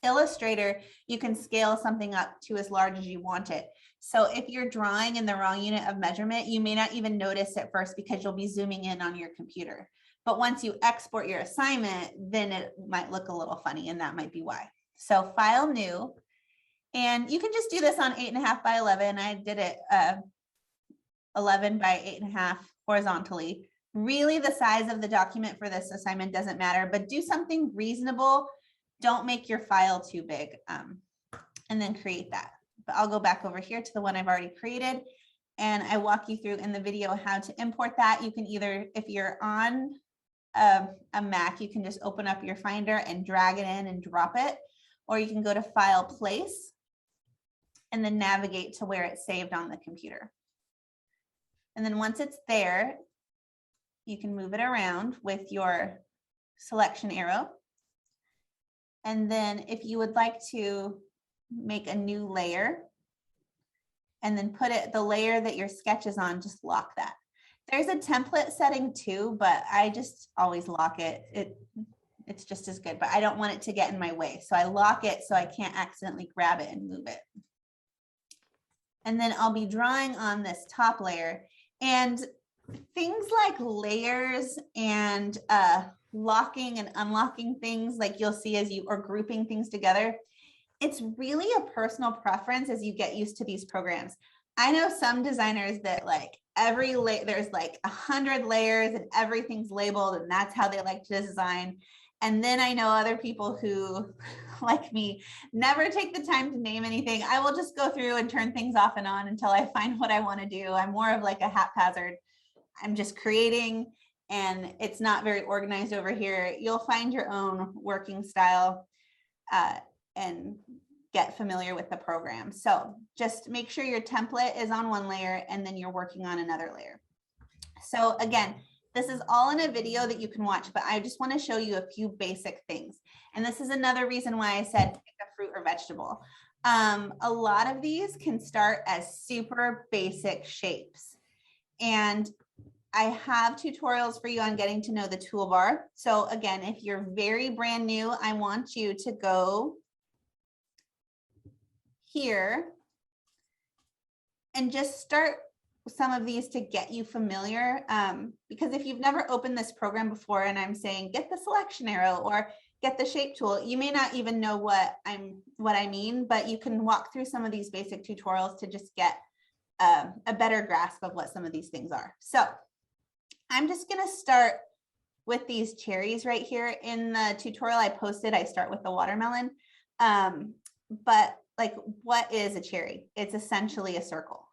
Illustrator, you can scale something up to as large as you want it. So if you're drawing in the wrong unit of measurement, you may not even notice at first because you'll be zooming in on your computer. But once you export your assignment, then it might look a little funny, and that might be why. So File, New, and you can just do this on 8.5 by 11. I did it 11 by 8.5 horizontally. Really, the size of the document for this assignment doesn't matter, but do something reasonable. Don't make your file too big, and then create that. but I'll go back over here to the one I've already created. And I walk you through in the video how to import that. You can either, if you're on a Mac, you can just open up your Finder and drag it in and drop it, or you can go to File, Place, and then navigate to where it's saved on the computer. And then once it's there, you can move it around with your selection arrow. And then if you would like to make a new layer and then put it, the layer that your sketch is on, just lock that. There's a template setting too, but I just always lock it. It's just as good, but I don't want it to get in my way. So I lock it so I can't accidentally grab it and move it. And then I'll be drawing on this top layer, and things like layers and locking and unlocking things, like you'll see as you are grouping things together, it's really a personal preference as you get used to these programs. I know some designers that like every layer, there's like 100 layers and everything's labeled and that's how they like to design. And then I know other people who, like me, never take the time to name anything. I will just go through and turn things off and on until I find what I want to do. I'm more of like a haphazard. I'm just creating, and it's not very organized over here. You'll find your own working style and get familiar with the program. So just make sure your template is on one layer and then you're working on another layer. So again, this is all in a video that you can watch, but I just want to show you a few basic things. And this is another reason why I said pick a fruit or vegetable. A lot of these can start as super basic shapes. And I have tutorials for you on getting to know the toolbar. So again, if you're very brand new, I want you to go here and just start some of these to get you familiar, because if you've never opened this program before and I'm saying get the selection arrow or get the shape tool, you may not even know what I mean, but you can walk through some of these basic tutorials to just get a better grasp of what some of these things are. So I'm just going to start with these cherries right here. In the tutorial I posted, I start with the watermelon, but like, what is a cherry? It's essentially a circle.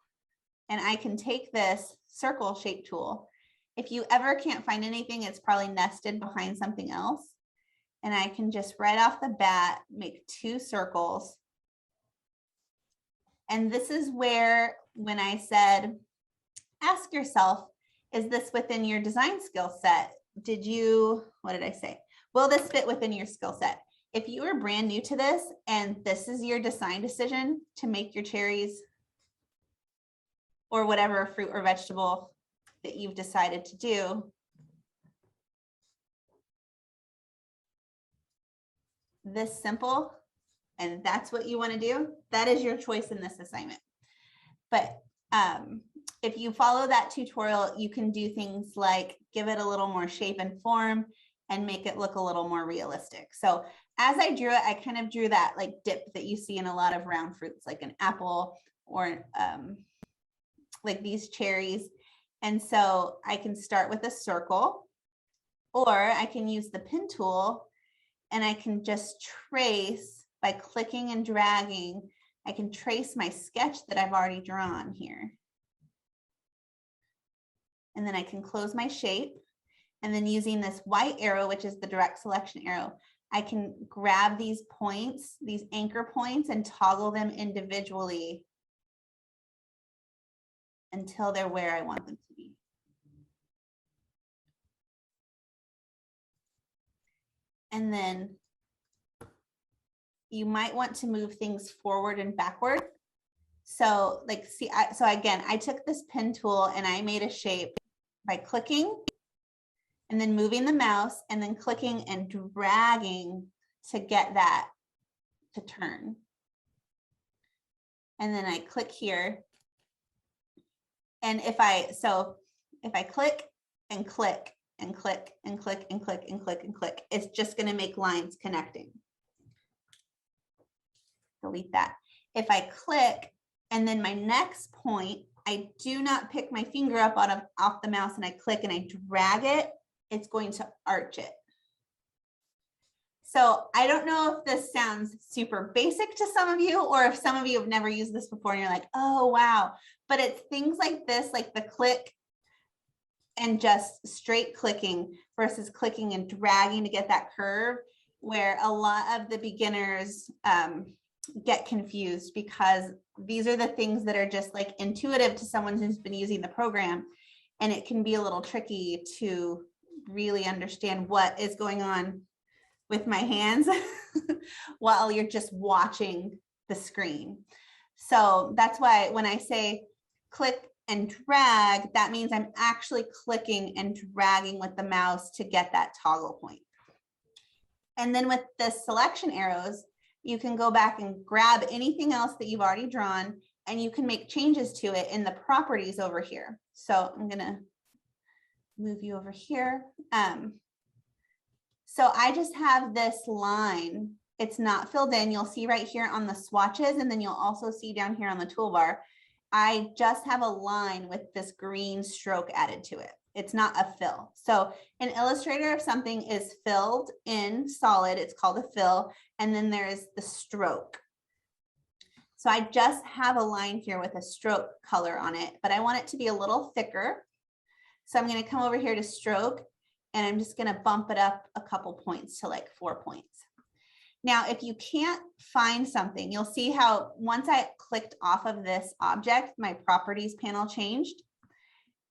And I can take this circle shape tool. If you ever can't find anything, it's probably nested behind something else. And I can just right off the bat make 2 circles. And this is where, when I said, ask yourself, is this within your design skill set? What did I say? Will this fit within your skill set? If you are brand new to this and this is your design decision to make your cherries or whatever fruit or vegetable that you've decided to do, this simple, and that's what you want to do, that is your choice in this assignment. But if you follow that tutorial, you can do things like give it a little more shape and form and make it look a little more realistic. So as I drew it, I kind of drew that like dip that you see in a lot of round fruits, like an apple or like these cherries. And so I can start with a circle, or I can use the pen tool and I can just trace by clicking and dragging. I can trace my sketch that I've already drawn here. And then I can close my shape. And then using this white arrow, which is the direct selection arrow, I can grab these points, these anchor points, and toggle them individually until they're where I want them to be. And then you might want to move things forward and backward. So like, see, so again, I took this pen tool and I made a shape by clicking and then moving the mouse and then clicking and dragging to get that to turn. And then I click here. And if I click and click and click and click and click and click and click, it's just going to make lines connecting. Delete that. If I click and then my next point, I do not pick my finger up off the mouse and I click and I drag it, it's going to arch it. So I don't know if this sounds super basic to some of you, or if some of you have never used this before and you're like, oh, wow. But it's things like this, like the click and just straight clicking versus clicking and dragging to get that curve, where a lot of the beginners get confused, because these are the things that are just like intuitive to someone who's been using the program. And it can be a little tricky to really understand what is going on with my hands while you're just watching the screen. So that's why when I say click and drag, that means I'm actually clicking and dragging with the mouse to get that toggle point. And then with the selection arrows, you can go back and grab anything else that you've already drawn, and you can make changes to it in the properties over here. So I'm gonna move you over here. So I just have this line. It's not filled in. You'll see right here on the swatches, and then you'll also see down here on the toolbar, I just have a line with this green stroke added to it. It's not a fill. So in Illustrator, if something is filled in solid, it's called a fill, and then there's the stroke. So I just have a line here with a stroke color on it, but I want it to be a little thicker. So I'm going to come over here to stroke, and I'm just going to bump it up a couple points to like 4 points. Now, if you can't find something, you'll see how once I clicked off of this object, my properties panel changed.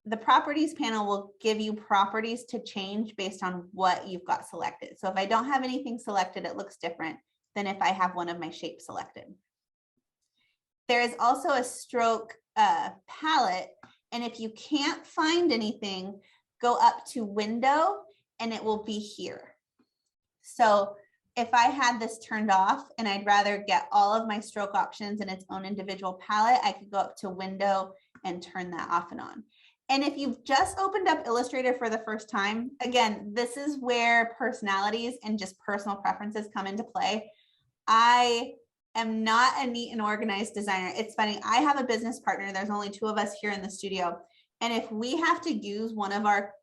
The properties panel will give you properties to change based on what you've got selected. So if I don't have anything selected, it looks different than if I have one of my shapes selected. There is also a stroke palette, and if you can't find anything, go up to window and it will be here. So if I had this turned off and I'd rather get all of my stroke options in its own individual palette, I could go up to window and turn that off and on. And if you've just opened up Illustrator for the first time, again, this is where personalities and just personal preferences come into play. I am not a neat and organized designer. It's funny, I have a business partner. There's only 2 of us here in the studio. And if we have to use one of our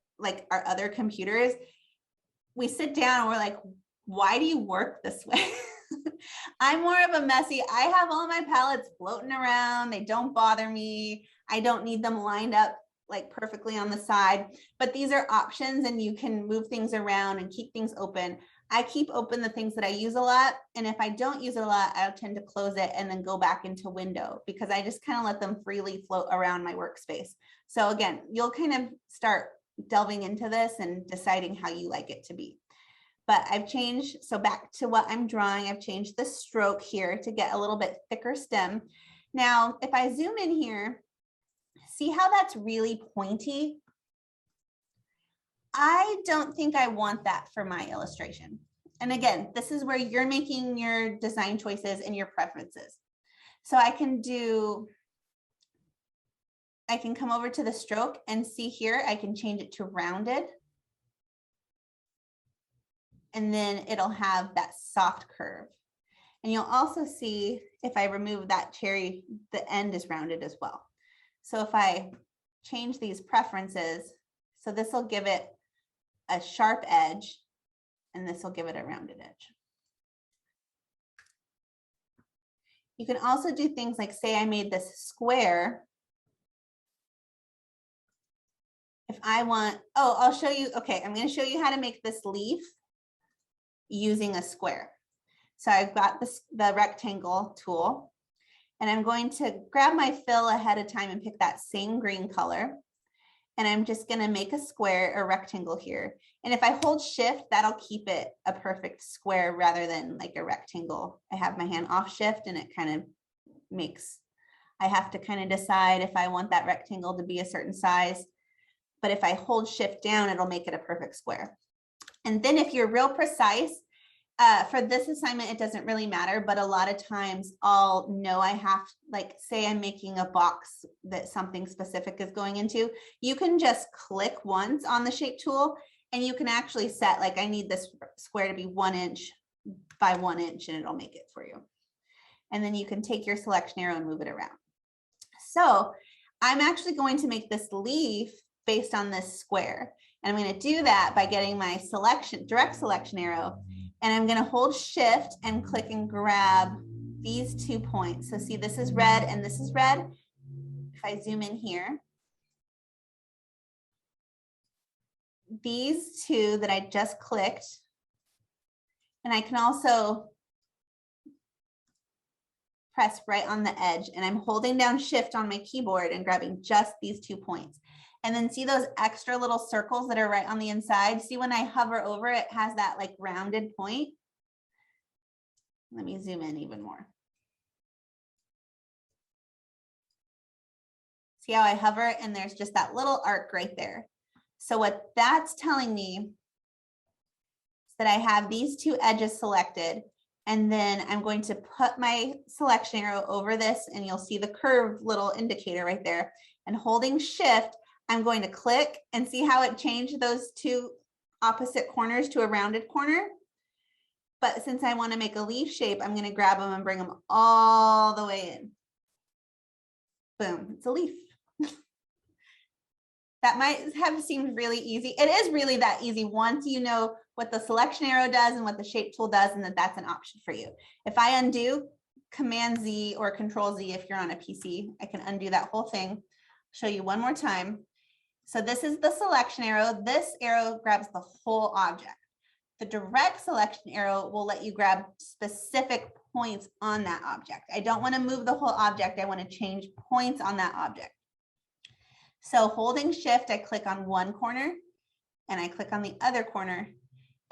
other computers, we sit down and we're like, why do you work this way? I'm more of a messy. I have all my palettes floating around. They don't bother me. I don't need them lined up like perfectly on the side, but these are options and you can move things around and keep things open. I keep open the things that I use a lot. And if I don't use it a lot, I'll tend to close it and then go back into window, because I just kind of let them freely float around my workspace. So again, you'll kind of start delving into this and deciding how you like it to be. But I've changed, so back to what I'm drawing, I've changed the stroke here to get a little bit thicker stem. Now, if I zoom in here, see how that's really pointy? I don't think I want that for my illustration. And again, this is where you're making your design choices and your preferences. So I can come over to the stroke and see here, I can change it to rounded. And then it'll have that soft curve. And you'll also see if I remove that cherry, the end is rounded as well. So if I change these preferences, so this will give it a sharp edge and this will give it a rounded edge. You can also do things like, say I made this square. If I want, oh, I'll show you, okay, I'm going to show you how to make this leaf using a square. So I've got the rectangle tool, and I'm going to grab my fill ahead of time and pick that same green color. And I'm just going to make a square, a rectangle here. And if I hold shift, that'll keep it a perfect square rather than like a rectangle. I have my hand off shift and it kind of makes, I have to kind of decide if I want that rectangle to be a certain size. But if I hold shift down, it'll make it a perfect square. And then if you're real precise, for this assignment, it doesn't really matter, but a lot of times I'll know I have, like, say I'm making a box that something specific is going into, you can just click once on the shape tool and you can actually set, like, I need this square to be 1 inch by 1 inch, and it'll make it for you. And then you can take your selection arrow and move it around. So I'm actually going to make this leaf based on this square. And I'm going to do that by getting my direct selection arrow And I'm gonna hold shift and click and grab these 2 points. So see, this is red and this is red. If I zoom in here, these 2 that I just clicked, and I can also press right on the edge, and I'm holding down shift on my keyboard and grabbing just these 2 points. And then see those extra little circles that are right on the inside? See, when I hover over it, has that like rounded point. Let me zoom in even more. See how I hover and there's just that little arc right there. So what that's telling me is that I have these 2 edges selected, and then I'm going to put my selection arrow over this, and you'll see the curved little indicator right there. And holding shift, I'm going to click and see how it changed those 2 opposite corners to a rounded corner. But since I want to make a leaf shape, I'm going to grab them and bring them all the way in. Boom, it's a leaf. That might have seemed really easy. It is really that easy once you know what the selection arrow does and what the shape tool does, and that that's an option for you. If I undo, Command Z or Control Z if you're on a PC, I can undo that whole thing. Show you one more time. So this is the selection arrow. This arrow grabs the whole object. The direct selection arrow will let you grab specific points on that object. I don't want to move the whole object. I want to change points on that object. So holding shift, I click on one corner and I click on the other corner.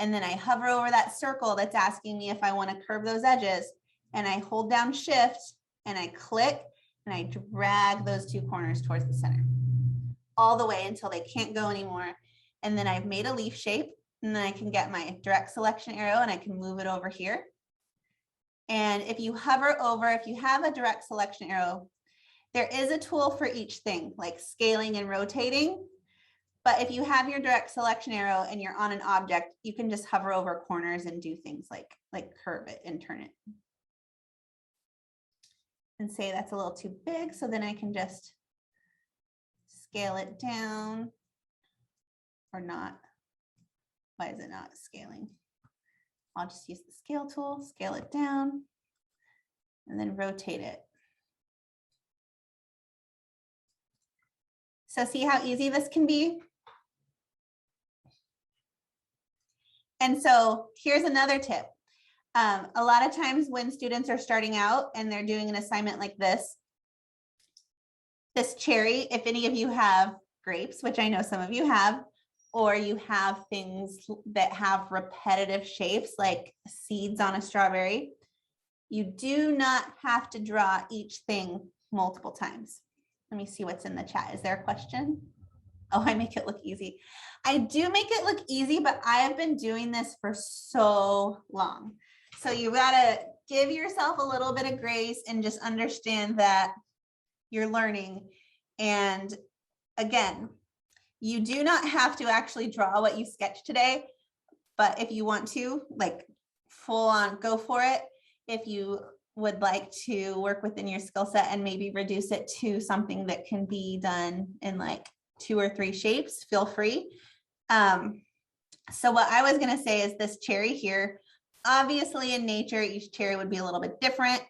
And then I hover over that circle that's asking me if I want to curve those edges. And I hold down shift and I click and I drag those 2 corners towards the center all the way until they can't go anymore. And then I've made a leaf shape, and then I can get my direct selection arrow and I can move it over here. And if you hover over, if you have a direct selection arrow, there is a tool for each thing, like scaling and rotating. But if you have your direct selection arrow and you're on an object, you can just hover over corners and do things like curve it and turn it. And say that's a little too big, so then I can just scale it down or not. Why is it not scaling? I'll just use the scale tool, scale it down, and then rotate it. So see how easy this can be? And so here's another tip. A lot of times when students are starting out and they're doing an assignment like this cherry, if any of you have grapes, which I know some of you have, or you have things that have repetitive shapes like seeds on a strawberry, you do not have to draw each thing multiple times. Let me see what's in the chat. Is there a question? Oh, I make it look easy. I do make it look easy, but I have been doing this for so long. So you gotta give yourself a little bit of grace and just understand that you're learning. And again, you do not have to actually draw what you sketched today, but if you want to, like, full on, go for it. If you would like to work within your skill set and maybe reduce it to something that can be done in like 2 or 3 shapes, feel free. So what I was going to say is this cherry here, obviously in nature, each cherry would be a little bit different.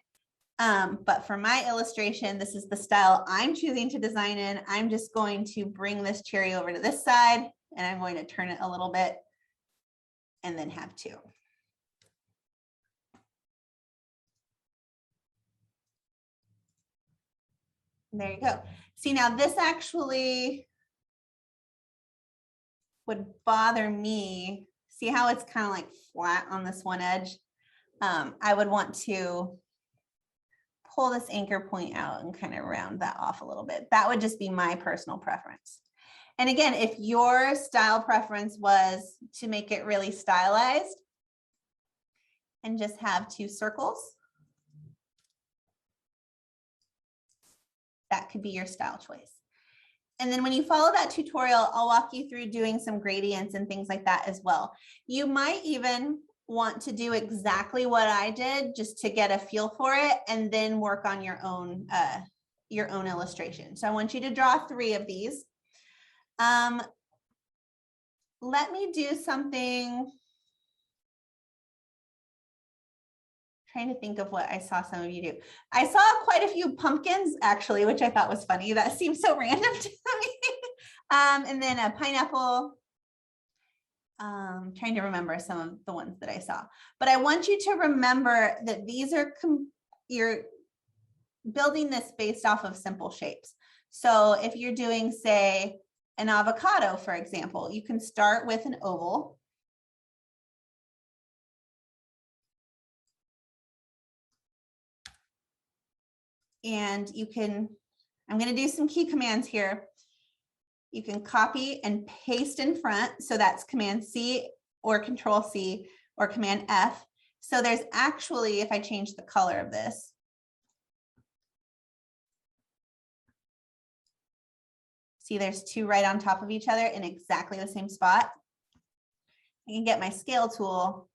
But for my illustration, this is the style I'm choosing to design in. I'm just going to bring this cherry over to this side and I'm going to turn it a little bit and then have 2. There you go. See, now this actually would bother me. See how it's kind of like flat on this one edge? I would want to pull this anchor point out and kind of round that off a little bit. That would just be my personal preference. And again, if your style preference was to make it really stylized and just have 2 circles, that could be your style choice. And then when you follow that tutorial, I'll walk you through doing some gradients and things like that as well. You might even want to do exactly what I did just to get a feel for it and then work on your own illustration. So I want you to draw 3 of these. Let me do something trying to think of what I saw some of you do. I saw quite a few pumpkins actually, which I thought was funny. That seems so random to me. And then a pineapple. Trying to remember some of the ones that I saw, but I want you to remember that these are, you're building this based off of simple shapes. So if you're doing, say, an avocado, for example, you can start with an oval. And you can, I'm going to do some key commands here. You can copy and paste in front. So that's Command C or Control C or Command F. So there's actually, if I change the color of this, see there's two right on top of each other in exactly the same spot. I can get my scale tool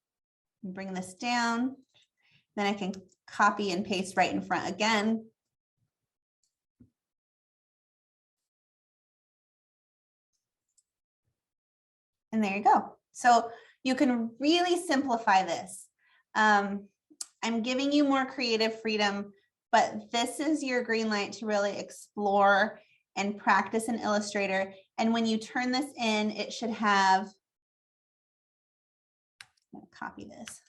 and bring this down. Then I can copy and paste right in front again. And there you go. So you can really simplify this. I'm giving you more creative freedom, but this is your green light to really explore and practice in Illustrator. And when you turn this in, it should have, I'm gonna copy this.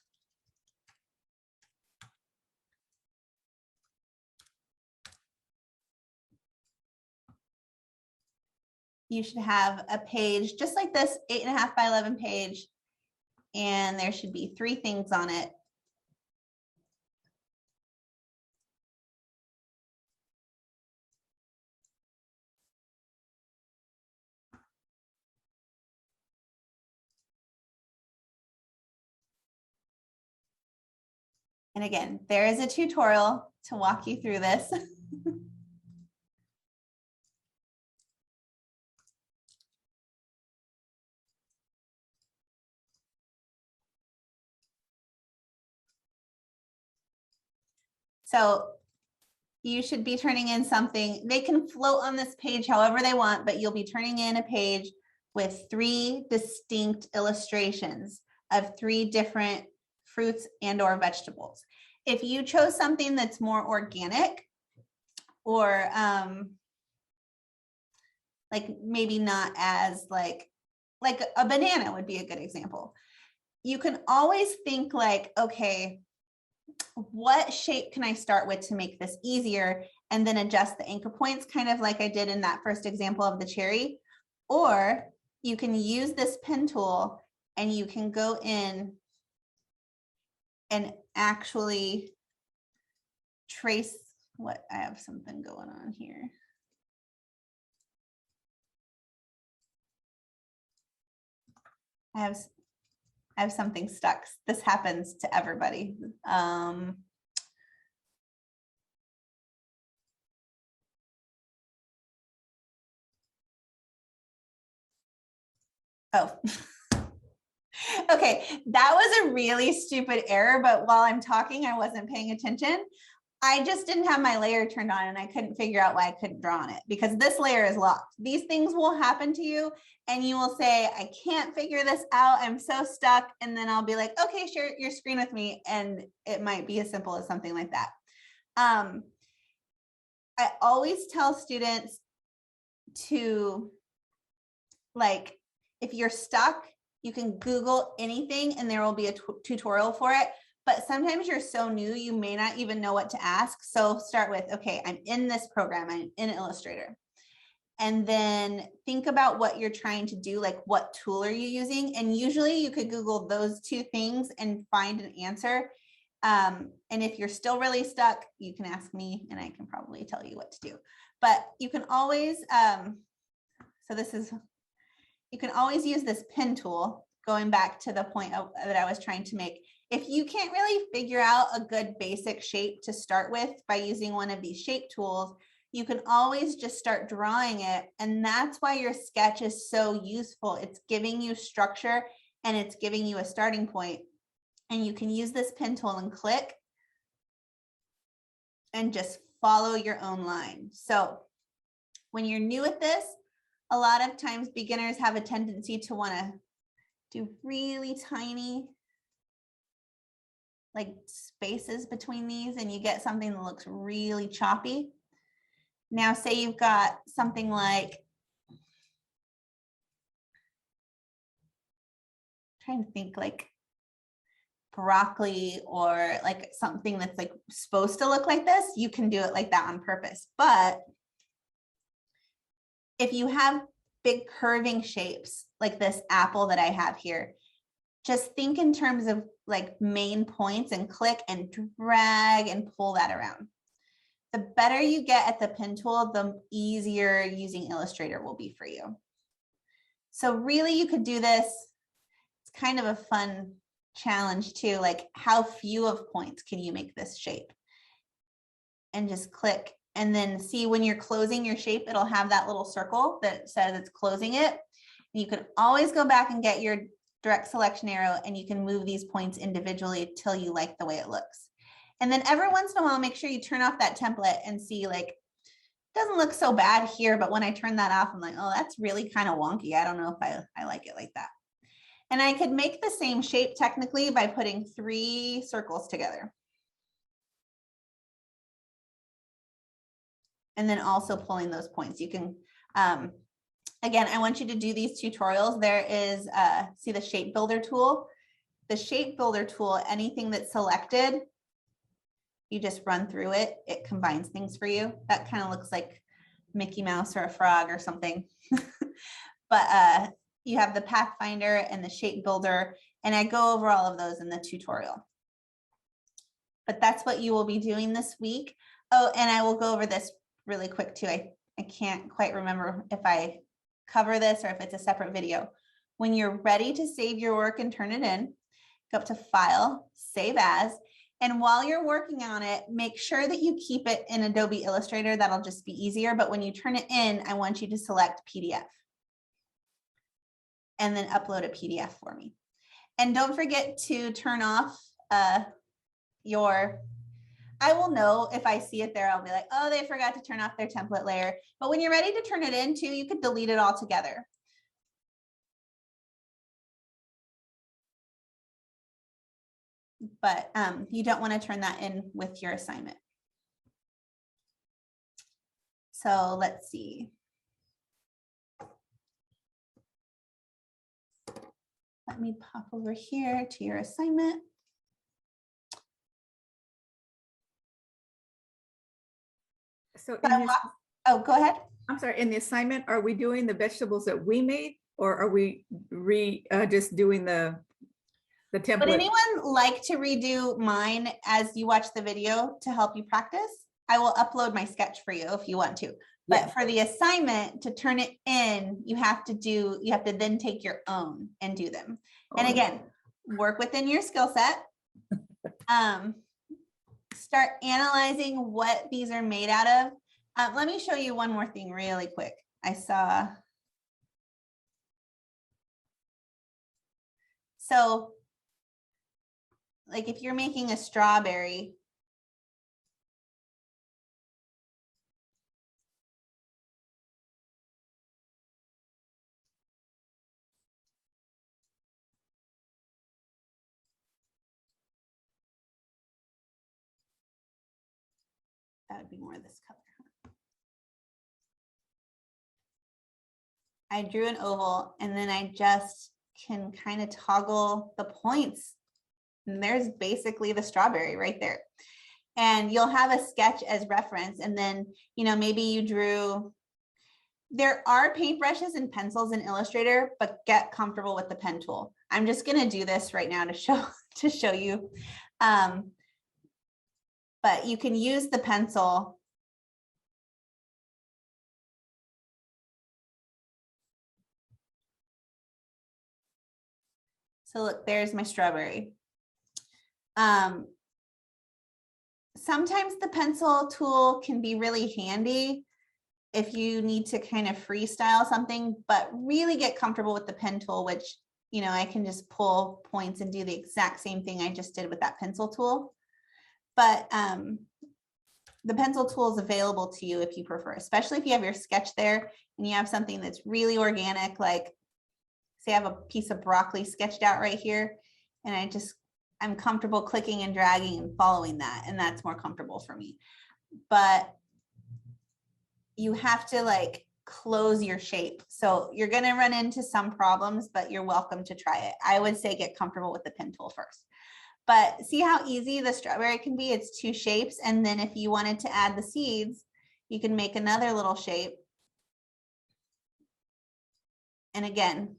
You should have a page just like this, 8.5 by 11 page, and there should be 3 things on it. And again, there is a tutorial to walk you through this. So you should be turning in something. They can float on this page however they want, but you'll be turning in a page with 3 distinct illustrations of 3 different fruits and or vegetables. If you chose something that's more organic or like maybe not as like a banana would be a good example. You can always think like, okay, what shape can I start with to make this easier, and then adjust the anchor points, kind of like I did in that first example of the cherry. Or you can use this pen tool and you can go in and actually trace what, I have something going on here. I have something stuck. This happens to everybody. Oh, okay, that was a really stupid error, but while I'm talking, I wasn't paying attention. I just didn't have my layer turned on and I couldn't figure out why I couldn't draw on it, because this layer is locked. These things will happen to you and you will say, I can't figure this out. I'm so stuck. And then I'll be like, okay, share your screen with me. And it might be as simple as something like that. I always tell students to, like, if you're stuck, you can Google anything and there will be a tutorial for it. But sometimes you're so new, you may not even know what to ask. So start with, okay, I'm in this program, I'm in Illustrator. And then think about what you're trying to do, like what tool are you using? And usually you could Google those 2 things and find an answer. And if you're still really stuck, you can ask me and I can probably tell you what to do. But you can always, you can always use this pen tool, going back to the point that I was trying to make. If you can't really figure out a good basic shape to start with by using one of these shape tools, you can always just start drawing it. And that's why your sketch is so useful. It's giving you structure and it's giving you a starting point. And you can use this pen tool and click and just follow your own line. So when you're new at this, a lot of times beginners have a tendency to want to do really tiny, like spaces between these and you get something that looks really choppy. Now say you've got something like, trying to think like broccoli or like something that's like supposed to look like this, you can do it like that on purpose. But if you have big curving shapes like this apple that I have here, just think in terms of like main points and click and drag and pull that around. The better you get at the pen tool, the easier using Illustrator will be for you. So really you could do this. It's kind of a fun challenge too, like how few of points can you make this shape? And just click and then see when you're closing your shape, it'll have that little circle that says it's closing it. And you can always go back and get your direct selection arrow and you can move these points individually till you like the way it looks. And then every once in a while, make sure you turn off that template and see like, it doesn't look so bad here, but when I turn that off, I'm like, oh, that's really kind of wonky. I don't know if I like it like that. And I could make the same shape technically by putting 3 circles together. And then also pulling those points. You can, again, I want you to do these tutorials. There is, see the shape builder tool. The shape builder tool, anything that's selected, you just run through it. It combines things for you. That kind of looks like Mickey Mouse or a frog or something. But you have the Pathfinder and the shape builder, and I go over all of those in the tutorial. But that's what you will be doing this week. Oh, and I will go over this really quick too. I can't quite remember if I cover this or if it's a separate video. When you're ready to save your work and turn it in, go up to File, Save As, and while you're working on it, make sure that you keep it in Adobe Illustrator. That'll just be easier. But when you turn it in, I want you to select PDF. And then upload a PDF for me. And don't forget to turn off your, I will know if I see it there, I'll be like, oh, they forgot to turn off their template layer. But when you're ready to turn it in too, you could delete it all together. But you don't want to turn that in with your assignment. So let's see. Let me pop over here to your assignment. So in this, oh, go ahead. I'm sorry, in the assignment, are we doing the vegetables that we made or are we just doing the template? Would anyone like to redo mine as you watch the video to help you practice? I will upload my sketch for you if you want to. But for the assignment, to turn it in, you have to then take your own and do them. And again, work within your skill set. Start analyzing what these are made out of. Let me show you one more thing really quick. I saw. So, like if you're making a strawberry, that would be more of this color. I drew an oval and then I just can kind of toggle the points. And there's basically the strawberry right there. And you'll have a sketch as reference. And then, you know, maybe you drew, there are paintbrushes and pencils in Illustrator, but get comfortable with the pen tool. I'm just going to do this right now to show you. But you can use the pencil. So look, there's my strawberry. Sometimes the pencil tool can be really handy if you need to kind of freestyle something, but really get comfortable with the pen tool, which, you know, I can just pull points and do the exact same thing I just did with that pencil tool. But the pencil tool is available to you if you prefer, especially if you have your sketch there and you have something that's really organic, like say I have a piece of broccoli sketched out right here, and I just I'm comfortable clicking and dragging and following that, and that's more comfortable for me. But you have to like close your shape. So you're going to run into some problems, but you're welcome to try it. I would say get comfortable with the pen tool first. But see how easy the strawberry can be? It's 2 shapes. And then if you wanted to add the seeds, you can make another little shape. And again,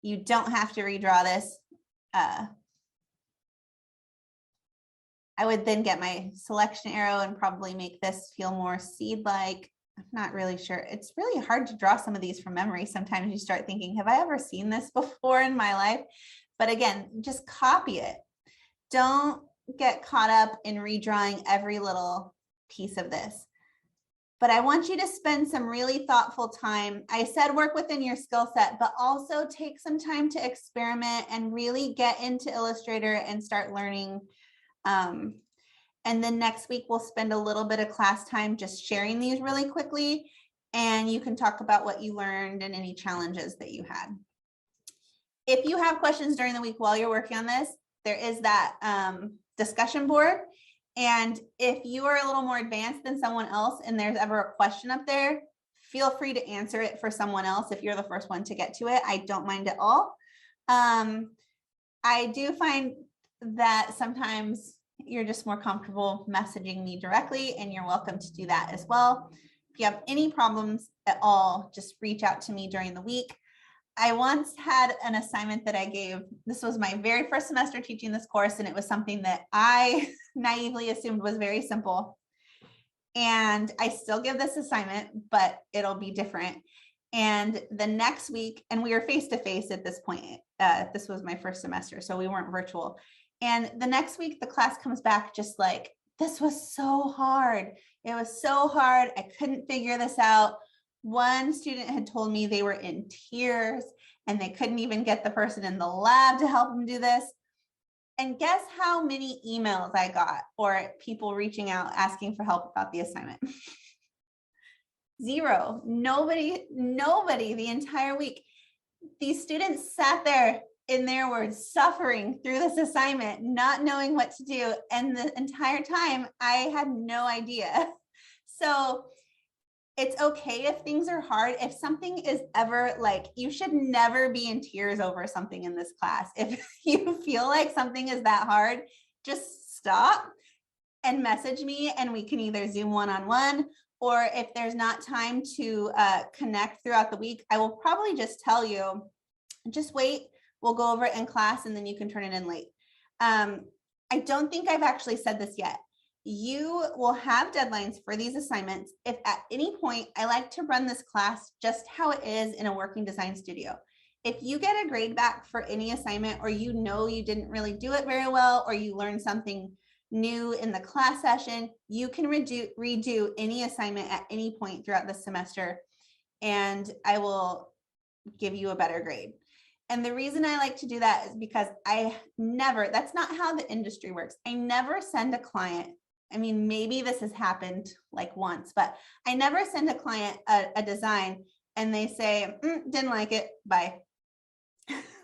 you don't have to redraw this. I would then get my selection arrow and probably make this feel more seed-like. I'm not really sure. It's really hard to draw some of these from memory. Sometimes you start thinking, have I ever seen this before in my life? But again, just copy it. Don't get caught up in redrawing every little piece of this. But I want you to spend some really thoughtful time. I said work within your skill set, but also take some time to experiment and really get into Illustrator and start learning. And then next week, we'll spend a little bit of class time just sharing these really quickly. And you can talk about what you learned and any challenges that you had. If you have questions during the week while you're working on this, there is that discussion board. And if you are a little more advanced than someone else and there's ever a question up there, feel free to answer it for someone else if you're the first one to get to it. I don't mind at all. I do find that sometimes you're just more comfortable messaging me directly, and you're welcome to do that as well. If you have any problems at all, just reach out to me during the week. I once had an assignment that I gave. This was my very first semester teaching this course, and it was something that I naively assumed was very simple. And I still give this assignment, but it'll be different. And the next week, and we were face-to-face at this point. This was my first semester, so we weren't virtual. And the next week, the class comes back just like, this was so hard. It was so hard. I couldn't figure this out. One student had told me they were in tears and they couldn't even get the person in the lab to help them do this. And guess how many emails I got or people reaching out asking for help about the assignment? 0. Nobody the entire week. These students sat there, in their words, suffering through this assignment, not knowing what to do. And the entire time I had no idea. So it's okay if things are hard. If something is ever like, you should never be in tears over something in this class. If you feel like something is that hard, just stop and message me, and we can either Zoom one-on-one, or if there's not time to connect throughout the week, I will probably just tell you, just wait. We'll go over it in class and then you can turn it in late. I don't think I've actually said this yet. You will have deadlines for these assignments. If at any point, I like to run this class just how it is in a working design studio. If you get a grade back for any assignment, or you know you didn't really do it very well, or you learned something new in the class session, you can redo any assignment at any point throughout the semester, and I will give you a better grade. And the reason I like to do that is because that's not how the industry works. I never send a client. I mean, maybe this has happened like once, but I never send a client a design and they say, didn't like it, bye.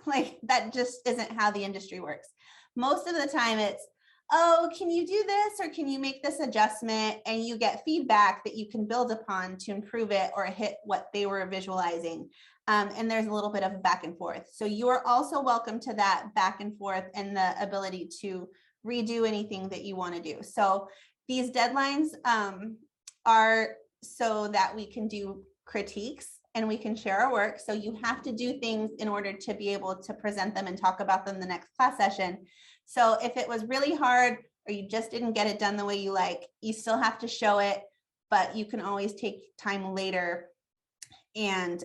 Like, that just isn't how the industry works. Most of the time it's, oh, can you do this? Or can you make this adjustment? And you get feedback that you can build upon to improve it or hit what they were visualizing. And there's a little bit of back and forth. So you are also welcome to that back and forth and the ability to redo anything that you want to do. So these deadlines are so that we can do critiques and we can share our work. So you have to do things in order to be able to present them and talk about them the next class session. So if it was really hard or you just didn't get it done the way you like, you still have to show it, but you can always take time later and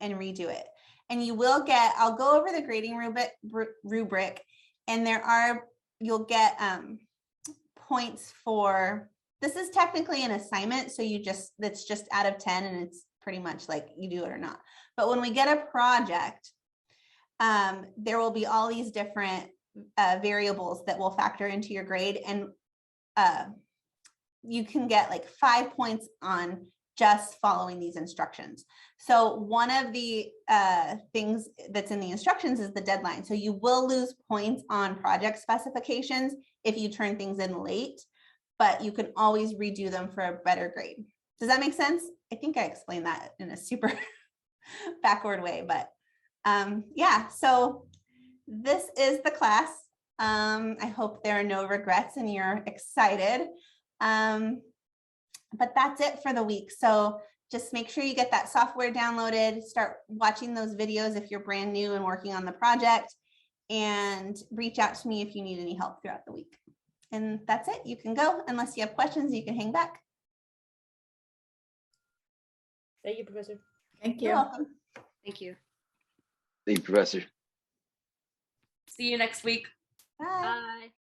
redo it. And you will get, I'll go over the grading rubric, and you'll get points for, this is technically an assignment, so that's just out of 10, and it's pretty much like you do it or not. But when we get a project, there will be all these different variables that will factor into your grade, and you can get like 5 points on just following these instructions. So one of the things that's in the instructions is the deadline. So you will lose points on project specifications if you turn things in late, but you can always redo them for a better grade. Does that make sense? I think I explained that in a super backward way, but yeah, so this is the class. I hope there are no regrets and you're excited. But that's it for the week. So just make sure you get that software downloaded, start watching those videos if you're brand new and working on the project, and reach out to me if you need any help throughout the week. And that's it. You can go. Unless you have questions, you can hang back. Thank you, Professor. Thank You're you. welcome. Thank you. Thank you, Professor. See you next week. Bye. Bye.